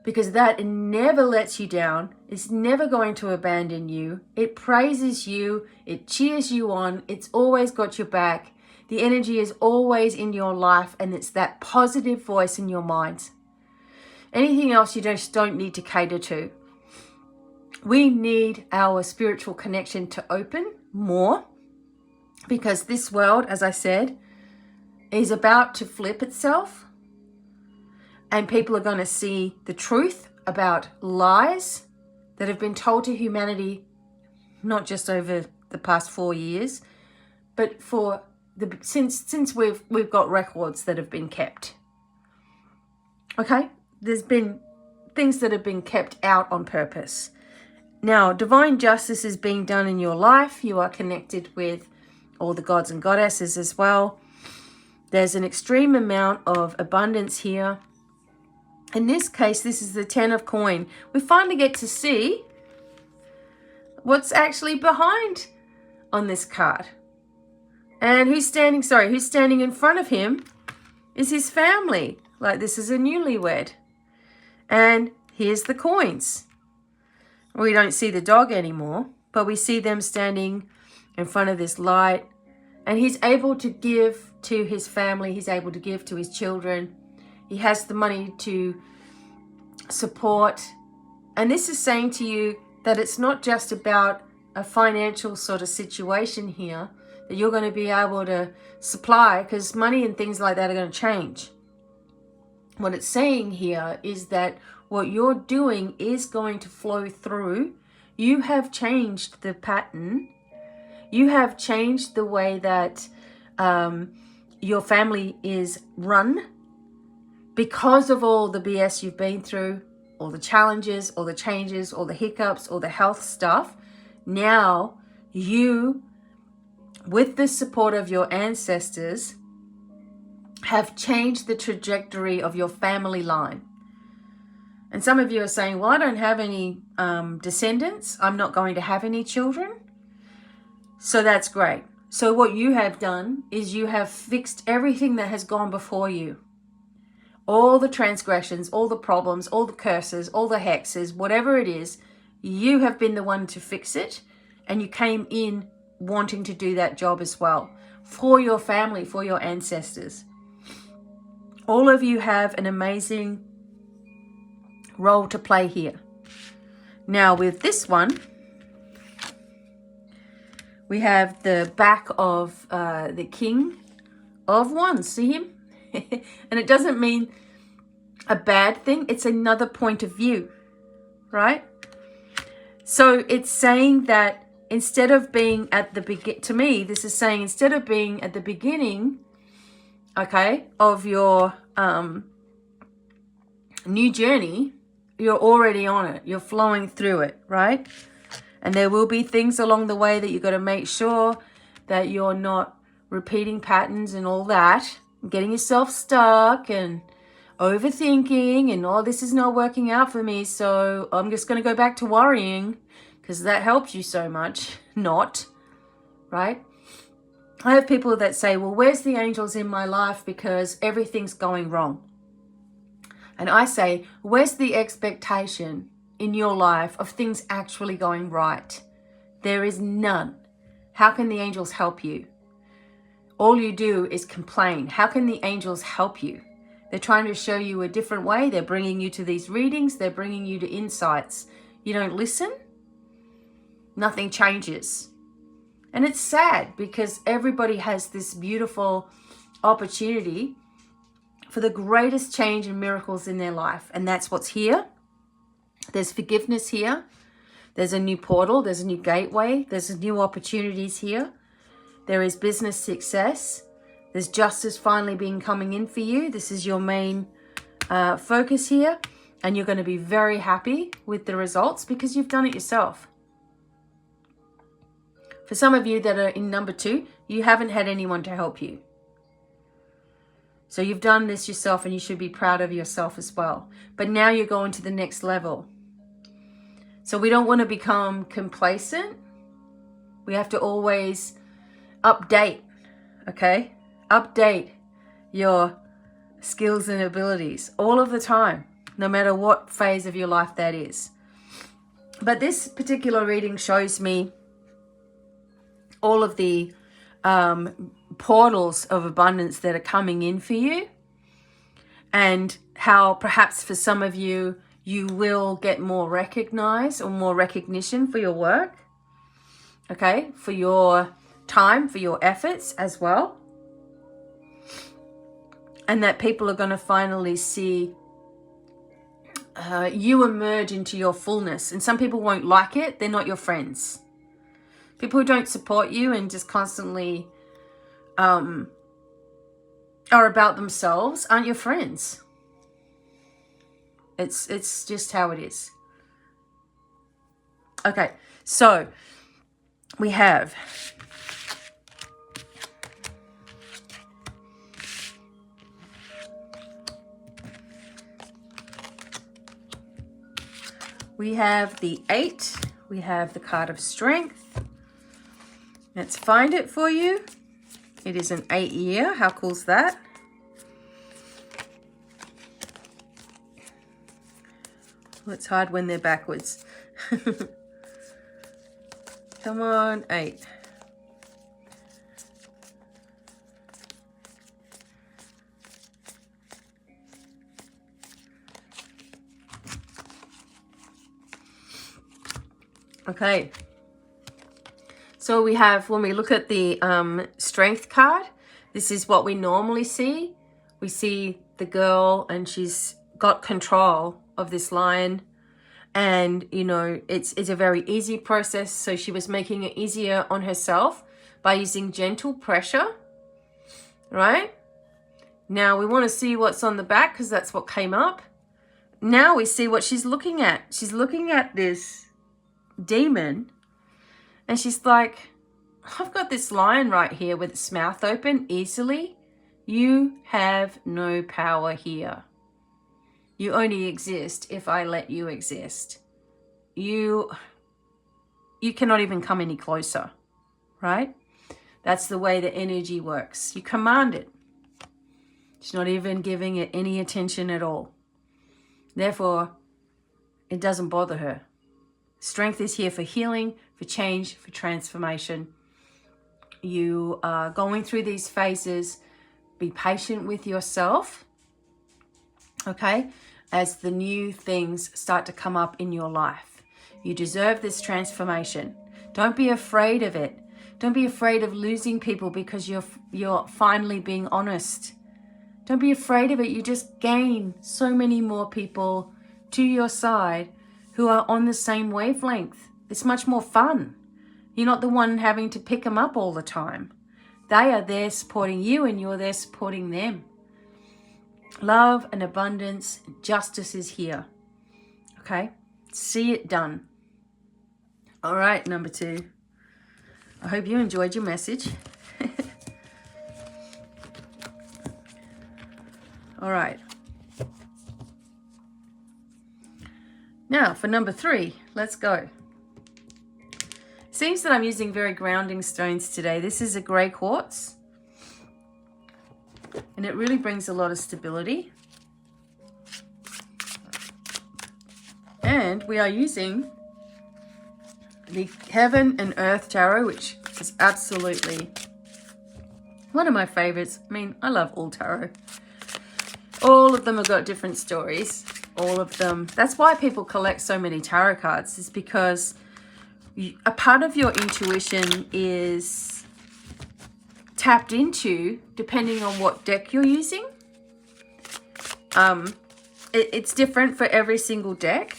A: Because that never lets you down. It's never going to abandon you. It praises you. It cheers you on. It's always got your back. The energy is always in your life, and it's that positive voice in your mind. Anything else you just don't need to cater to. We need our spiritual connection to open more, because this world, as I said, is about to flip itself, and people are going to see the truth about lies that have been told to humanity, not just over the past 4 years, but for since we've got records that have been kept. Okay, there's been things that have been kept out on purpose. Now, divine justice is being done in your life. You are connected with all the gods and goddesses as well. There's an extreme amount of abundance here. In this case, this is the 10 of coin. We finally get to see what's actually behind on this card. And who's standing in front of him is his family. Like, this is a newlywed. And here's the coins. We don't see the dog anymore, but we see them standing in front of this light. And he's able to give to his family. He's able to give to his children. He has the money to support. And this is saying to you that it's not just about a financial sort of situation here that you're going to be able to supply, because money and things like that are going to change. What it's saying here is that what you're doing is going to flow through. You have changed the pattern. You have changed the way that your family is run because of all the BS you've been through, all the challenges, all the changes, all the hiccups, all the health stuff. Now you, with the support of your ancestors, have changed the trajectory of your family line. And some of you are saying, well, I don't have any descendants. I'm not going to have any children. So that's great. So what you have done is you have fixed everything that has gone before you. All the transgressions, all the problems, all the curses, all the hexes, whatever it is, you have been the one to fix it. And you came in wanting to do that job as well for your family, for your ancestors. All of you have an amazing role to play here. Now with this one, we have the back of the King of Wands. See him? And it doesn't mean a bad thing. It's another point of view, right? So it's saying that instead of being at the to me, this is saying instead of being at the beginning, okay, of your new journey, you're already on it. You're flowing through it, right? And there will be things along the way that you've got to make sure that you're not repeating patterns and all that, getting yourself stuck and overthinking and, oh, this is not working out for me, so I'm just going to go back to worrying because that helps you so much. Not, right? I have people that say, well, where's the angels in my life because everything's going wrong? And I say, where's the expectation in your life of things actually going right? There is none. How can the angels help you? All you do is complain. How can the angels help you? They're trying to show you a different way. They're bringing you to these readings. They're bringing you to insights. You don't listen, nothing changes. And it's sad because everybody has this beautiful opportunity for the greatest change and miracles in their life. And that's what's here. There's forgiveness here. There's a new portal. There's a new gateway. There's new opportunities here. There is business success. There's justice finally being coming in for you. This is your main focus here. And you're going to be very happy with the results because you've done it yourself. For some of you that are in number 2, you haven't had anyone to help you. So you've done this yourself and you should be proud of yourself as well. But now you're going to the next level. So we don't want to become complacent. We have to always update, okay? Update your skills and abilities all of the time, no matter what phase of your life that is. But this particular reading shows me all of the portals of abundance that are coming in for you, and how perhaps for some of you, you will get more recognized or more recognition for your work, okay, for your time, for your efforts as well. And that people are going to finally see you emerge into your fullness. And some people won't like it. They're not your friends. People who don't support you and just constantly are about themselves aren't your friends. It's just how it is. Okay, so we have the 8, we have the card of strength. Let's find it for you. It is an 8 year. How cool is that? Well, it's hard when they're backwards. Come on, 8. Okay. So we have, when we look at the strength card, this is what we normally see. We see the girl and she's got control of this lion. And, you know, it's a very easy process. So she was making it easier on herself by using gentle pressure, right? Now we want to see what's on the back because that's what came up. Now we see what she's looking at. She's looking at this demon. And she's like, I've got this lion right here with its mouth open easily. You have no power here. You only exist if I let you exist. You cannot even come any closer, right? That's the way the energy works. You command it. She's not even giving it any attention at all. Therefore, it doesn't bother her. Strength is here for healing, for change, for transformation. You are going through these phases. Be patient with yourself, okay, as the new things start to come up in your life. You deserve this transformation. Don't be afraid of it. Don't be afraid of losing people because you're finally being honest Don't be afraid of it. You just gain so many more people to your side who are on the same wavelength. It's much more fun. You're not the one having to pick them up all the time. They are there supporting you and you're there supporting them. Love and abundance, justice is here. Okay? See it done. All right, number 2. I hope you enjoyed your message. All right. Now for number 3, let's go. Seems that I'm using very grounding stones today. This is a grey quartz. And it really brings a lot of stability. And we are using the Heaven and Earth Tarot, which is absolutely one of my favorites. I mean, I love all tarot. All of them have got different stories. All of them. That's why people collect so many tarot cards, is because a part of your intuition is tapped into depending on what deck you're using. It's different for every single deck.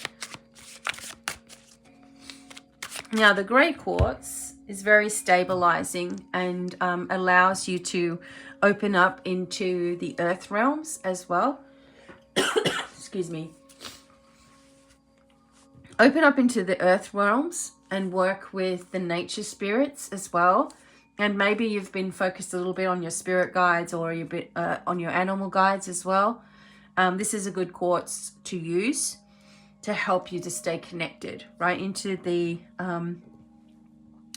A: Now, the grey quartz is very stabilizing and allows you to open up into the earth realms as well. Excuse me. Open up into the earth realms and work with the nature spirits as well. And maybe you've been focused a little bit on your spirit guides or a bit on your animal guides as well. This is a good quartz to use to help you to stay connected, right, into the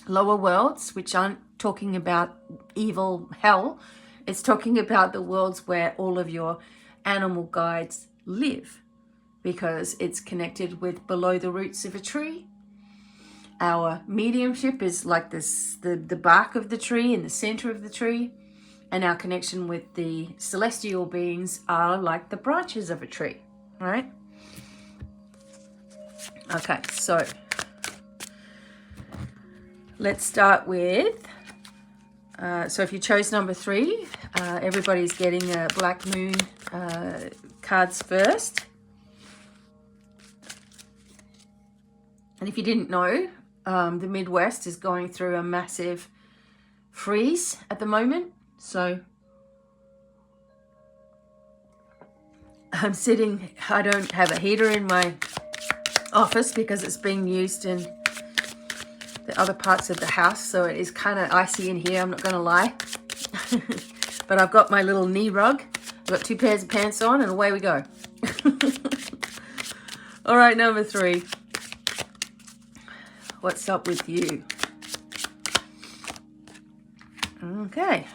A: lower worlds, which aren't talking about evil hell. It's talking about the worlds where all of your animal guides live, because it's connected with below the roots of a tree. Our mediumship is like this, the bark of the tree in the center of the tree. And our connection with the celestial beings are like the branches of a tree, right? Okay, so let's start with, so if you chose number 3, everybody's getting a Black Moon cards first. And if you didn't know, the Midwest is going through a massive freeze at the moment. So I'm sitting, I don't have a heater in my office because it's being used in the other parts of the house. So it is kind of icy in here, I'm not going to lie. But I've got my little knee rug. I've got 2 pairs of pants on and away we go. All right, number 3. What's up with you? Okay.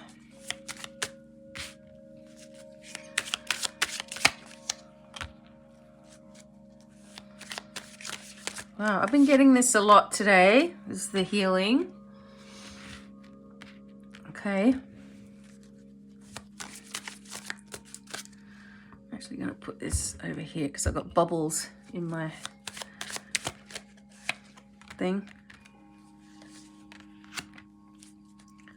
A: Wow, I've been getting this a lot today. This is the healing. Okay. I'm actually going to put this over here because I've got bubbles in my thing.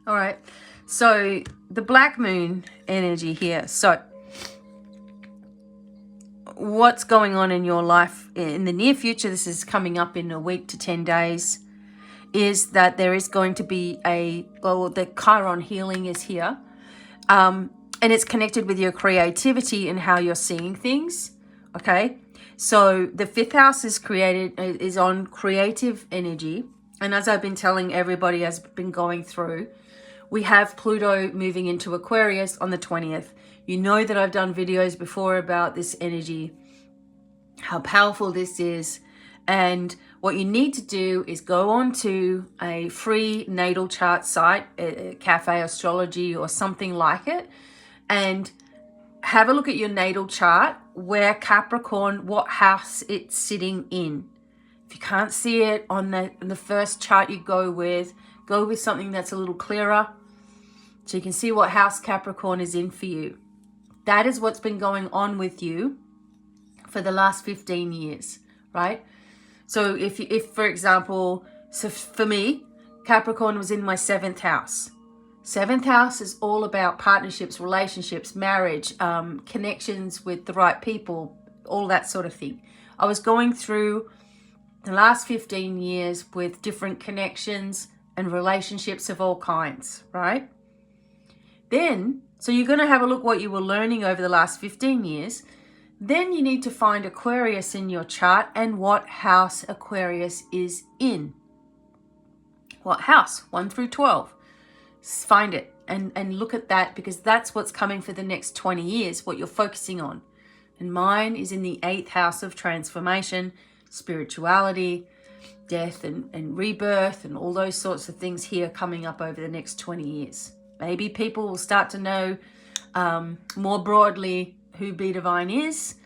A: All right, so the Black Moon energy here. So what's going on in your life in the near future, this is coming up in a week to 10 days, is that there is going to be the Chiron healing is here. And it's connected with your creativity and how you're seeing things. Okay. So the 5th house is on creative energy. And as I've been telling everybody has been going through, we have Pluto moving into Aquarius on the 20th. You know that I've done videos before about this energy, how powerful this is. And what you need to do is go on to a free natal chart site, a Cafe Astrology or something like it, and have a look at your natal chart, where Capricorn, what house it's sitting in. If you can't see it on the first chart you go with something that's a little clearer so you can see what house Capricorn is in for you. That is what's been going on with you for the last 15 years, right? So if for example, so for me, Capricorn was in my 7th house. Seventh house is all about partnerships, relationships, marriage, connections with the right people, all that sort of thing. I was going through the last 15 years with different connections and relationships of all kinds, right? Then, so you're going to have a look what you were learning over the last 15 years. Then you need to find Aquarius in your chart and what house Aquarius is in. What house? 1 through 12. Find it and look at that, because that's what's coming for the next 20 years, what you're focusing on. And mine is in the 8th house of transformation, spirituality, death and rebirth and all those sorts of things here coming up over the next 20 years. Maybe people will start to know more broadly who BDevine is,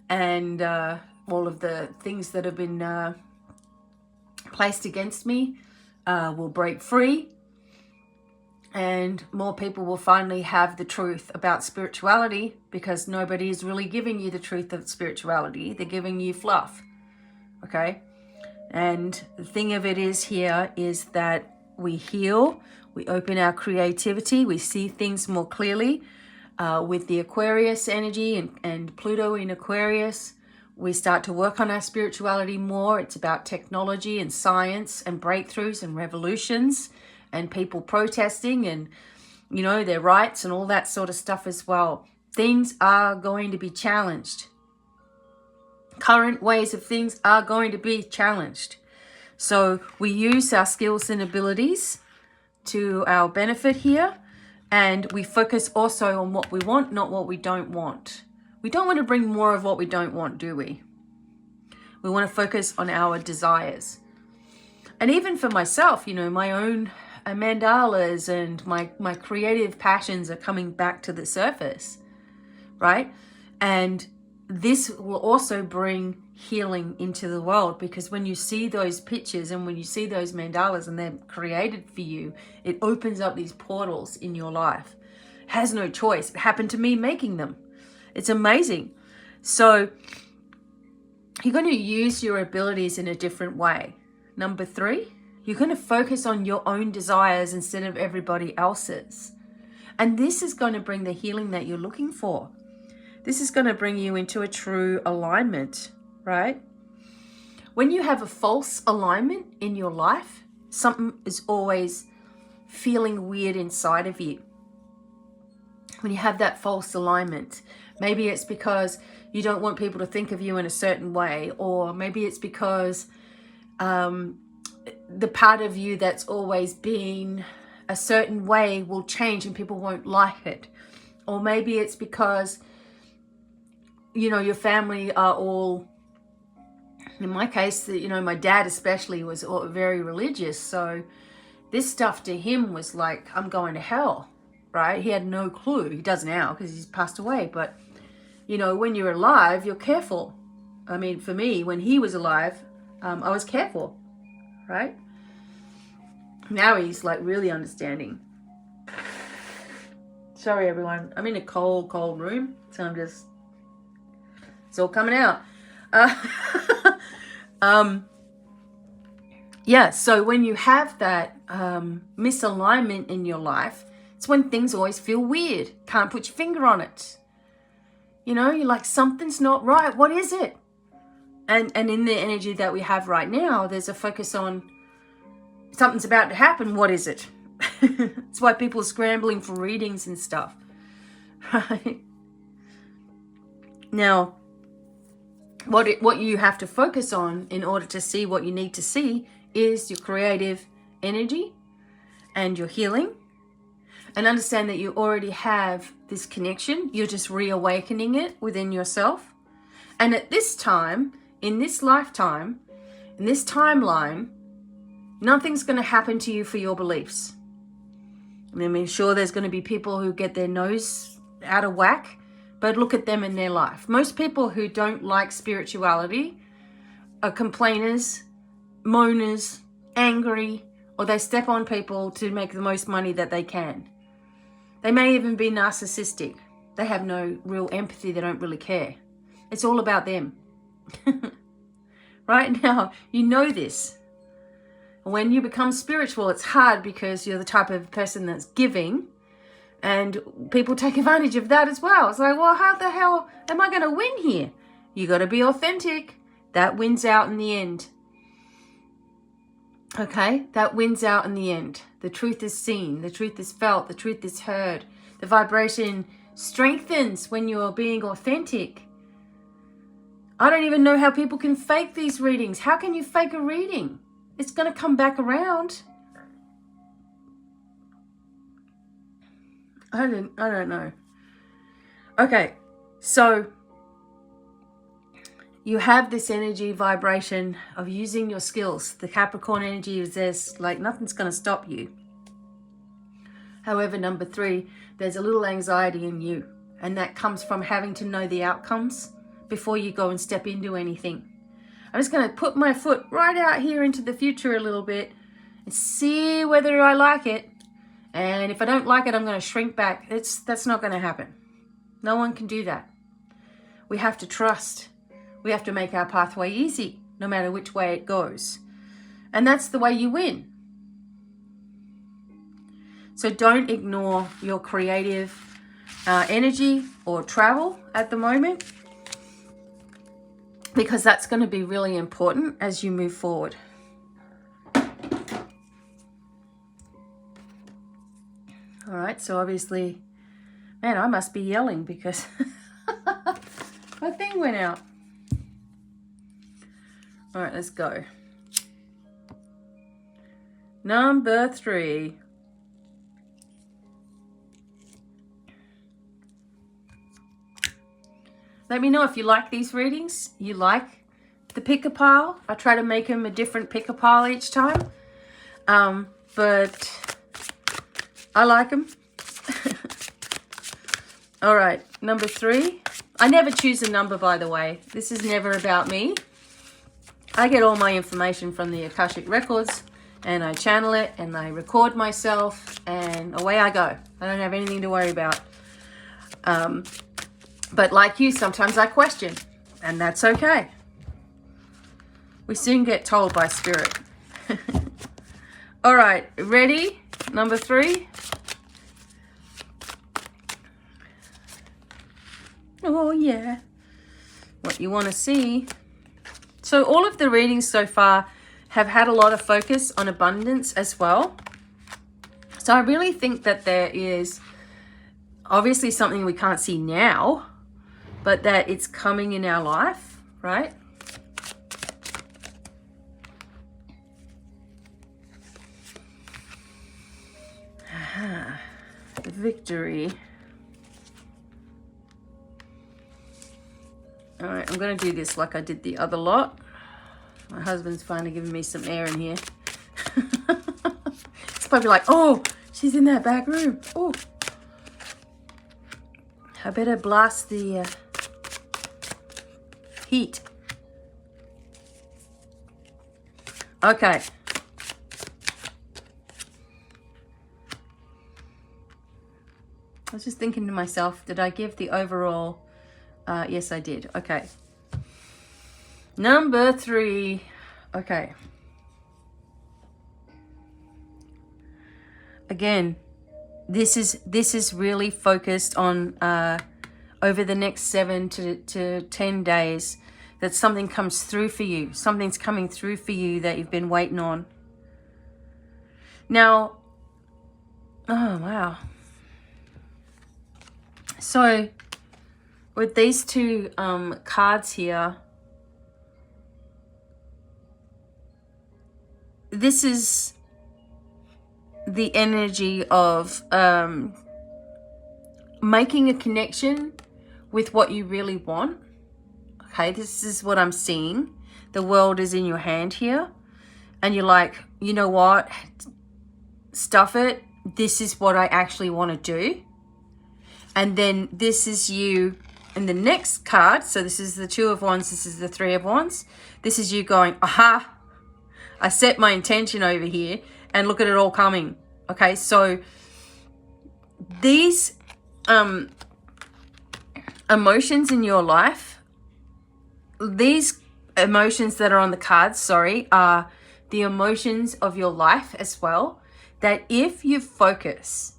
A: and all of the things that have been placed against me will break free. And more people will finally have the truth about spirituality, because nobody is really giving you the truth of spirituality. They're giving you fluff, okay? And the thing of it is here is that we heal, we open our creativity, we see things more clearly. With the Aquarius energy and Pluto in Aquarius, we start to work on our spirituality more. It's about technology and science and breakthroughs and revolutions, and people protesting and, you know, their rights and all that sort of stuff as well. Things are going to be challenged. Current ways of things are going to be challenged. So we use our skills and abilities to our benefit here, and we focus also on what we want, not what we don't want. We don't want to bring more of what we don't want, do we? We want to focus on our desires. And even for myself, you know, my own mandalas and my creative passions are coming back to the surface, right? And this will also bring healing into the world, because when you see those pictures and when you see those mandalas and they're created for you, it opens up these portals in your life. It has no choice. It happened to me making them. It's amazing. So you're going to use your abilities in a different way. Number 3, you're going to focus on your own desires instead of everybody else's. And this is going to bring the healing that you're looking for. This is going to bring you into a true alignment, right? When you have a false alignment in your life, something is always feeling weird inside of you. When you have that false alignment, maybe it's because you don't want people to think of you in a certain way, or maybe it's because the part of you that's always been a certain way will change and people won't like it. Or maybe it's because, you know, your family are all, in my case, you know, my dad especially was very religious. So this stuff to him was like, I'm going to hell, right? He had no clue. He does now because he's passed away. But, you know, when you're alive, you're careful. I mean, for me, when he was alive, I was careful, right? Now he's like really understanding. Sorry, everyone. I'm in a cold room. So I'm just, it's all coming out. Yeah, so when you have that misalignment in your life, it's when things always feel weird. Can't put your finger on it. You know, you're like, something's not right. What is it? And in the energy that we have right now, there's a focus on something's about to happen. What is it? That's why people are scrambling for readings and stuff. Right? Now, what you have to focus on in order to see what you need to see is your creative energy and your healing. And understand that you already have this connection. You're just reawakening it within yourself. And at this time, in this lifetime, in this timeline, nothing's going to happen to you for your beliefs. I mean, sure, there's going to be people who get their nose out of whack, but look at them in their life. Most people who don't like spirituality are complainers, moaners, angry, or they step on people to make the most money that they can. They may even be narcissistic. They have no real empathy. They don't really care. It's all about them. Right now, you know this. When you become spiritual, it's hard because you're the type of person that's giving, and people take advantage of that as well. It's like, well, how the hell am I going to win here? You got to be authentic. That wins out in the end. Okay, that wins out in the end. The truth is seen, the truth is felt, the truth is heard. The vibration strengthens when you're being authentic. I don't even know how people can fake these readings. How can you fake a reading? It's going to come back around. I don't know. Okay, so you have this energy vibration of using your skills. The Capricorn energy is this, like nothing's going to stop you. However, number 3, there's a little anxiety in you, and that comes from having to know the outcomes before you go and step into anything. I'm just going to put my foot right out here into the future a little bit and see whether I like it. And if I don't like it, I'm going to shrink back. That's not going to happen. No one can do that. We have to trust. We have to make our pathway easy, no matter which way it goes. And that's the way you win. So don't ignore your creative energy or travel at the moment, because that's going to be really important as you move forward. All right, so obviously, man, I must be yelling because my thing went out. All right, let's go. Number 3. Let me know if you like these readings. You like the pick-a-pile. I try to make them a different pick-a-pile each time. But I like them. All right, number 3. I never choose a number, by the way. This is never about me. I get all my information from the Akashic Records, and I channel it, and I record myself, and away I go. I don't have anything to worry about. But like you, sometimes I question, and that's okay. We soon get told by Spirit. All right, ready? Number 3. Oh, yeah. What you want to see. So all of the readings so far have had a lot of focus on abundance as well. So I really think that there is obviously something we can't see now, but that it's coming in our life, right? Aha. Victory. All right, I'm going to do this like I did the other lot. My husband's finally giving me some air in here. It's probably like, oh, she's in that back room. Oh, I better blast the heat. Okay. I was just thinking to myself, did I give the overall? Yes, I did. Okay. Number 3. Okay. Again, this is really focused on over the next 7 to 10 days, that something comes through for you. Something's coming through for you that you've been waiting on. Now, oh, wow. So with these 2 cards here, this is the energy of making a connection with what you really want. Okay, this is what I'm seeing. The world is in your hand here. And you're like, you know what? Stuff it. This is what I actually want to do. And then this is you in the next card. So this is the 2 of Wands. This is the 3 of Wands. This is you going, aha, I set my intention over here and look at it all coming. Okay, so these emotions in your life, these emotions that are on the cards, sorry, are the emotions of your life as well, that if you focus,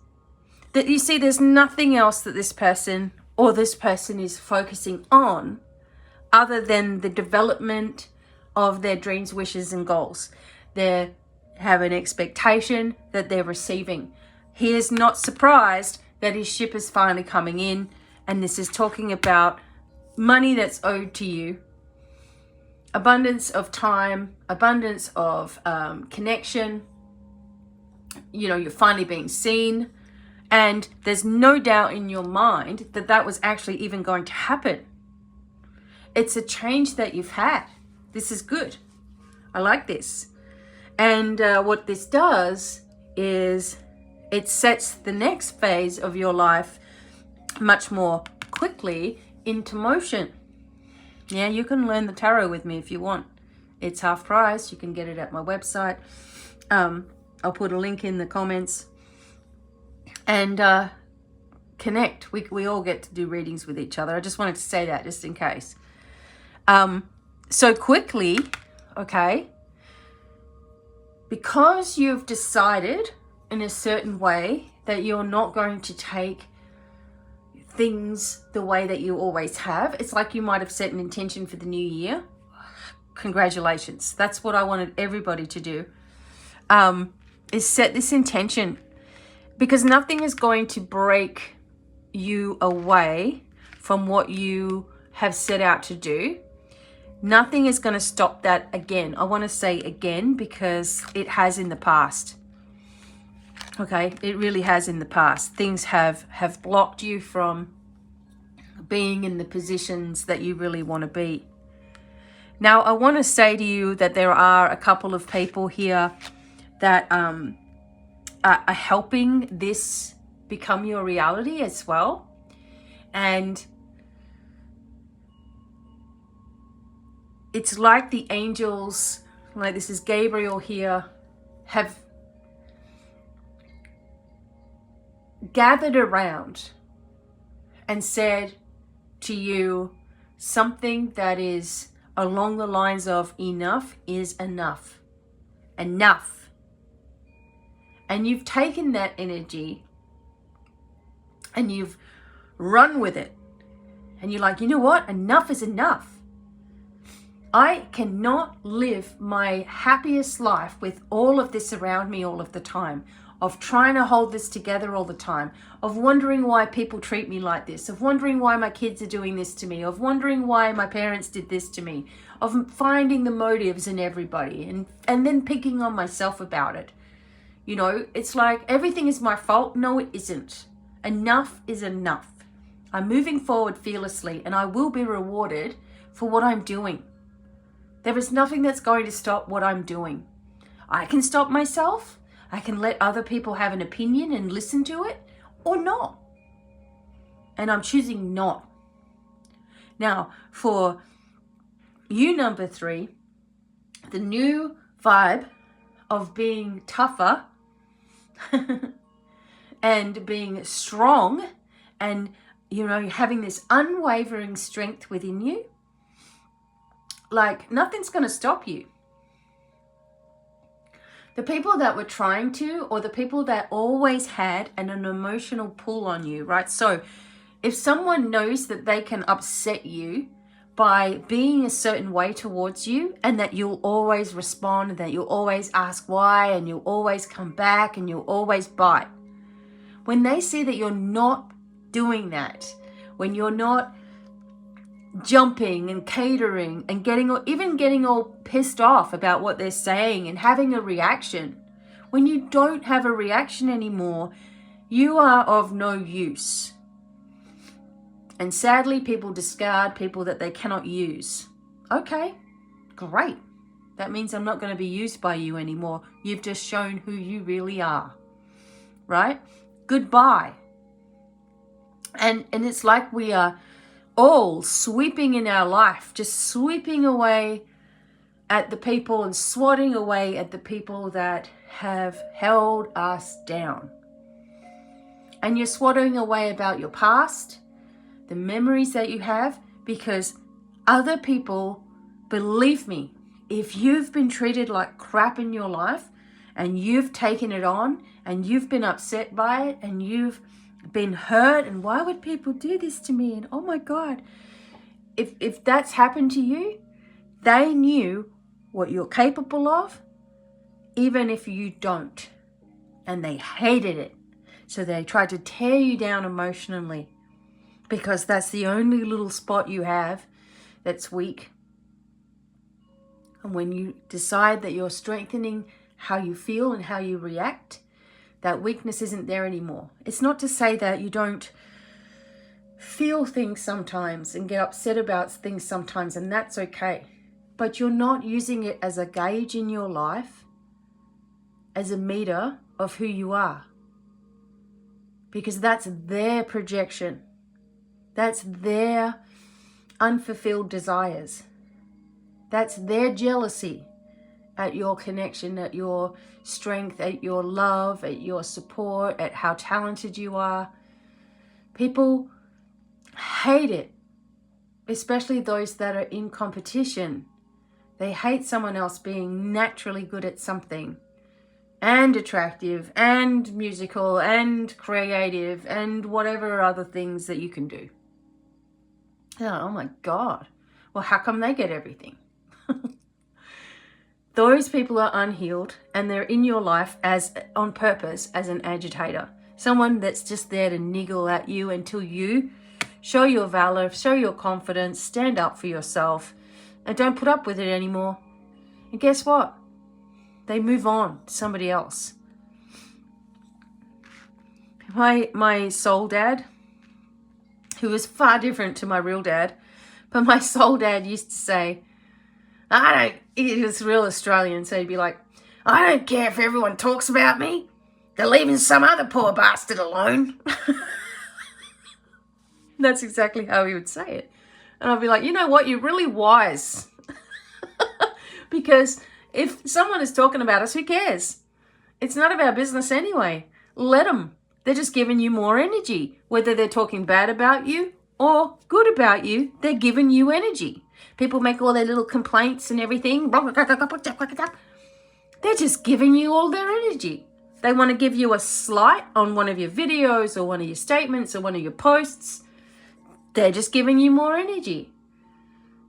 A: that you see there's nothing else that this person is focusing on other than the development of their dreams, wishes, and goals. They have an expectation that they're receiving. He is not surprised that his ship is finally coming in, and this is talking about money that's owed to you, abundance of time, abundance of connection. You know, you're finally being seen, and there's no doubt in your mind that that was actually even going to happen. It's a change that you've had. This is good. I like this. And what this does is it sets the next phase of your life much more quickly into motion. Yeah, you can learn the tarot with me if you want. It's half price. You can get it at my website. I'll put a link in the comments. And connect. We all get to do readings with each other. I just wanted to say that just in case. So quickly, okay, because you've decided in a certain way that you're not going to take things the way that you always have. It's like you might have set an intention for the new year. Congratulations. That's what I wanted everybody to do, is set this intention, because nothing is going to break you away from what you have set out to do. Nothing is going to stop that again. I want to say again because it has in the past. Okay, it really has in the past. Things have blocked you from being in the positions that you really want to be. Now, I want to say to you that there are a couple of people here that are helping this become your reality as well. And it's like the angels, like this is Gabriel here, have gathered around and said to you something that is along the lines of enough is enough. Enough. And you've taken that energy and you've run with it. And you're like, you know what? Enough is enough. I cannot live my happiest life with all of this around me all of the time, of trying to hold this together all the time, of wondering why people treat me like this, of wondering why my kids are doing this to me, of wondering why my parents did this to me, of finding the motives in everybody and then picking on myself about it. You know, it's like everything is my fault. No, it isn't. Enough is enough. I'm moving forward fearlessly and I will be rewarded for what I'm doing. There is nothing that's going to stop what I'm doing. I can stop myself. I can let other people have an opinion and listen to it or not. And I'm choosing not. Now, for you, number 3, the new vibe of being tougher and being strong and, you know, having this unwavering strength within you, like nothing's going to stop you. The people that were trying to, or the people that always had an emotional pull on you, right? So if someone knows that they can upset you by being a certain way towards you and that you'll always respond and that you'll always ask why and you'll always come back and you'll always bite. When they see that you're not doing that, when you're not jumping and catering and getting all pissed off about what they're saying and having a reaction, when you don't have a reaction anymore, you are of no use. And sadly, people discard people that they cannot use. Okay, great. That means I'm not going to be used by you anymore. You've just shown who you really are, right? Goodbye. And it's like we are all sweeping in our life, just sweeping away at the people and swatting away at the people that have held us down. And you're swatting away about your past, the memories that you have, because other people, believe me, If you've been treated like crap in your life and you've taken it on and you've been upset by it and you've been hurt and why would people do this to me? And oh my God, if that's happened to you, they knew what you're capable of, even if you don't. And they hated it. So they tried to tear you down emotionally because that's the only little spot you have that's weak. And when you decide that you're strengthening how you feel and how you react, that weakness isn't there anymore. It's not to say that you don't feel things sometimes and get upset about things sometimes, and that's okay. But you're not using it as a gauge in your life, as a meter of who you are. Because that's their projection. That's their unfulfilled desires. That's their jealousy at your connection, at your strength, at your love, at your support, at how talented you are. People hate it, especially those that are in competition. They hate someone else being naturally good at something and attractive and musical and creative and whatever other things that you can do. Oh my God. Well, how come they get everything? Those people are unhealed and they're in your life as on purpose as an agitator. Someone that's just there to niggle at you until you show your valor, show your confidence, stand up for yourself and don't put up with it anymore. And guess what? They move on to somebody else. My soul dad, who was far different to my real dad, but my soul dad used to say, he was real Australian, so he'd be like, I don't care if everyone talks about me. They're leaving some other poor bastard alone. That's exactly how he would say it. And I'd be like, you know what? You're really wise. Because if someone is talking about us, who cares? It's none of our business anyway. Let them. They're just giving you more energy. Whether they're talking bad about you or good about you, they're giving you energy. People make all their little complaints and everything. They're just giving you all their energy. They want to give you a slight on one of your videos or one of your statements or one of your posts. They're just giving you more energy.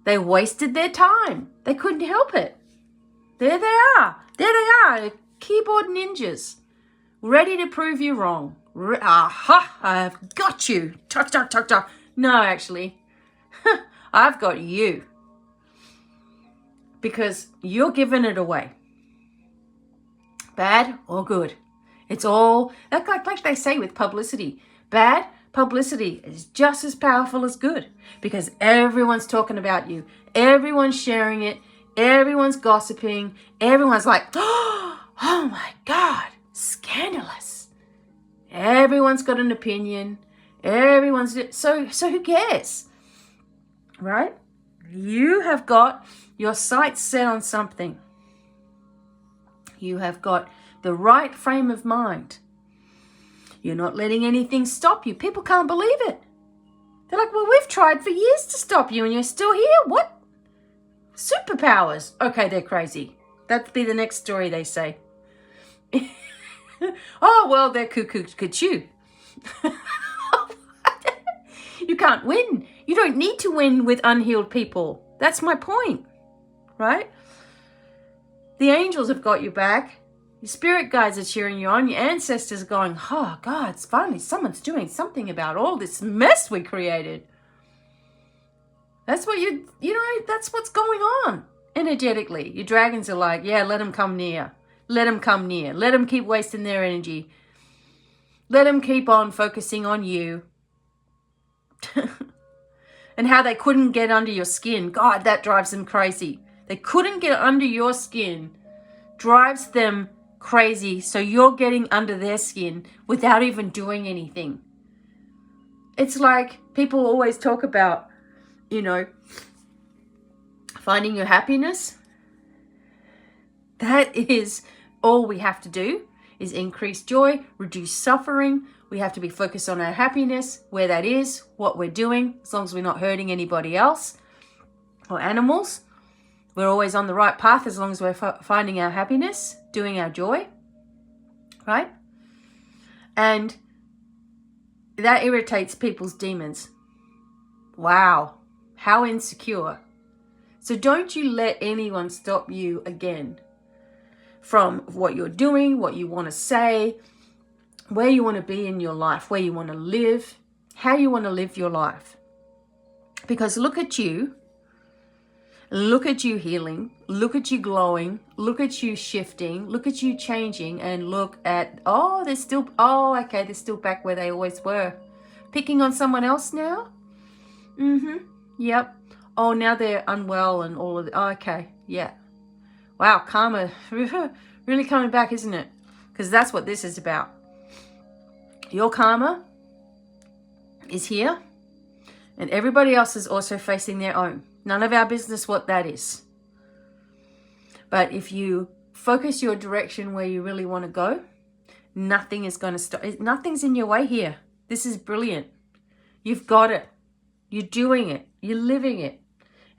A: They wasted their time. They couldn't help it. There they are. There they are. Keyboard ninjas. Ready to prove you wrong. Aha, I've got you. Talk, talk, talk, talk. No, actually, I've got you. Because you're giving it away. Bad or good. It's all, like they say with publicity. Bad publicity is just as powerful as good. Because everyone's talking about you. Everyone's sharing it. Everyone's gossiping. Everyone's like, oh my God, scandalous. Everyone's got an opinion. Everyone's, so who cares? Right? You have got your sights set on something. You have got the right frame of mind. You're not letting anything stop you. People can't believe it. They're like, well, we've tried for years to stop you and you're still here. What? Superpowers. Okay, they're crazy. That'd be the next story they say. Oh, well, they're cuckoo. You can't win. You don't need to win with unhealed people. That's my point, right? The angels have got your back. Your spirit guides are cheering you on. Your ancestors are going, oh, God, it's finally someone's doing something about all this mess we created. That's what that's what's going on energetically. Your dragons are like, yeah, let them come near. Let them come near. Let them keep wasting their energy. Let them keep on focusing on you. And how they couldn't get under your skin. God, that drives them crazy. They couldn't get under your skin. Drives them crazy. So you're getting under their skin without even doing anything. It's like people always talk about, finding your happiness. That is all we have to do, is increase joy, reduce suffering. We have to be focused on our happiness, where that is, what we're doing, as long as we're not hurting anybody else or animals We're always on the right path as long as we're finding our happiness, doing our joy, right? And that irritates people's demons. Wow, how insecure. So don't you let anyone stop you again from what you're doing, what you want to say, where you want to be in your life, where you want to live, how you want to live your life. Because look at you healing, look at you glowing, look at you shifting, look at you changing, and look at, they're still back where they always were. Picking on someone else now? Yep. Oh, now they're unwell and all of it. Okay, yeah. Wow, karma really coming back, isn't it? Because that's what this is about. Your karma is here, and everybody else is also facing their own. None of our business what that is. But if you focus your direction where you really want to go, nothing is going to stop. Nothing's in your way here. This is brilliant. You've got it. You're doing it. You're living it.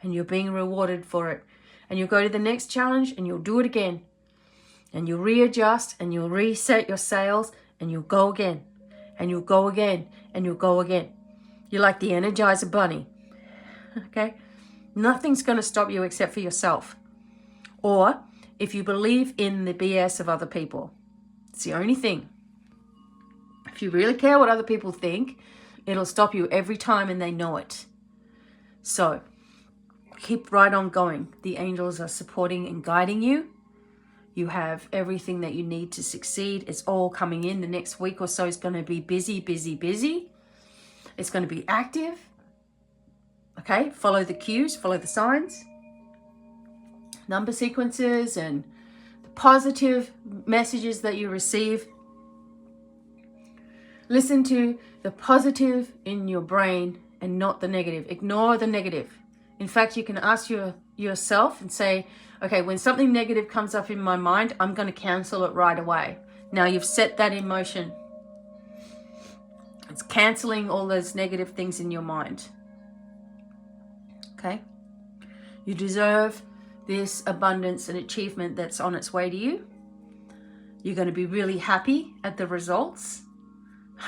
A: And you're being rewarded for it. And you'll go to the next challenge and you'll do it again. And you'll readjust and you'll reset your sails and you'll go again. And you'll go again. And you'll go again. You're like the Energizer Bunny. Okay? Nothing's going to stop you except for yourself. Or if you believe in the BS of other people. It's the only thing. If you really care what other people think, it'll stop you every time and they know it. So keep right on going. The angels are supporting and guiding you. You have everything that you need to succeed. It's all coming in. The next week or so is going to be busy, busy, busy. It's going to be active. Okay, follow the cues, follow the signs, number sequences, and the positive messages that you receive. Listen to the positive in your brain and not the negative. Ignore the negative. In fact, you can ask yourself and say, okay, when something negative comes up in my mind, I'm going to cancel it right away. Now you've set that in motion. It's canceling all those negative things in your mind. Okay? You deserve this abundance and achievement that's on its way to you. You're going to be really happy at the results.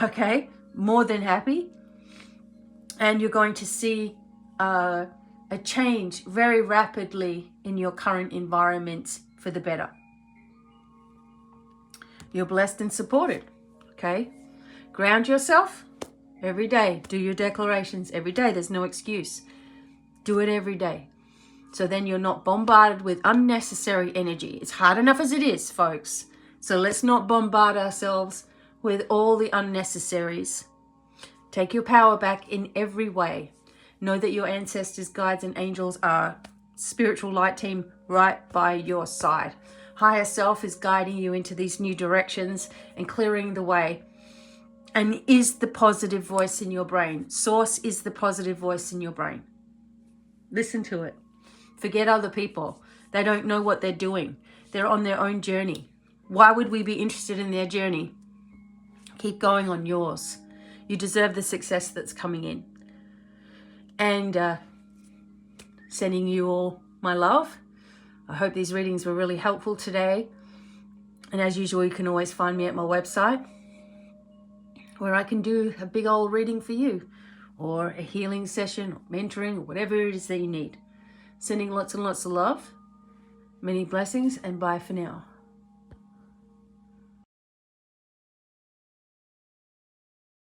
A: Okay? More than happy. And you're going to see a change very rapidly in your current environment for the better. You're blessed and supported. Okay? Ground yourself every day. Do your declarations every day. There's no excuse. Do it every day. So then you're not bombarded with unnecessary energy. It's hard enough as it is, folks. So let's not bombard ourselves with all the unnecessaries. Take your power back in every way. Know that your ancestors, guides, and angels are spiritual light team right by your side. Higher self is guiding you into these new directions and clearing the way. And is the positive voice in your brain. Source is the positive voice in your brain. Listen to it. Forget other people. They don't know what they're doing. They're on their own journey. Why would we be interested in their journey? Keep going on yours. You deserve the success that's coming in. And sending you all my love. I hope these readings were really helpful today. And as usual, you can always find me at my website, where I can do a big old reading for you, or a healing session, or mentoring, or whatever it is that you need. Sending lots and lots of love, many blessings, and bye for now.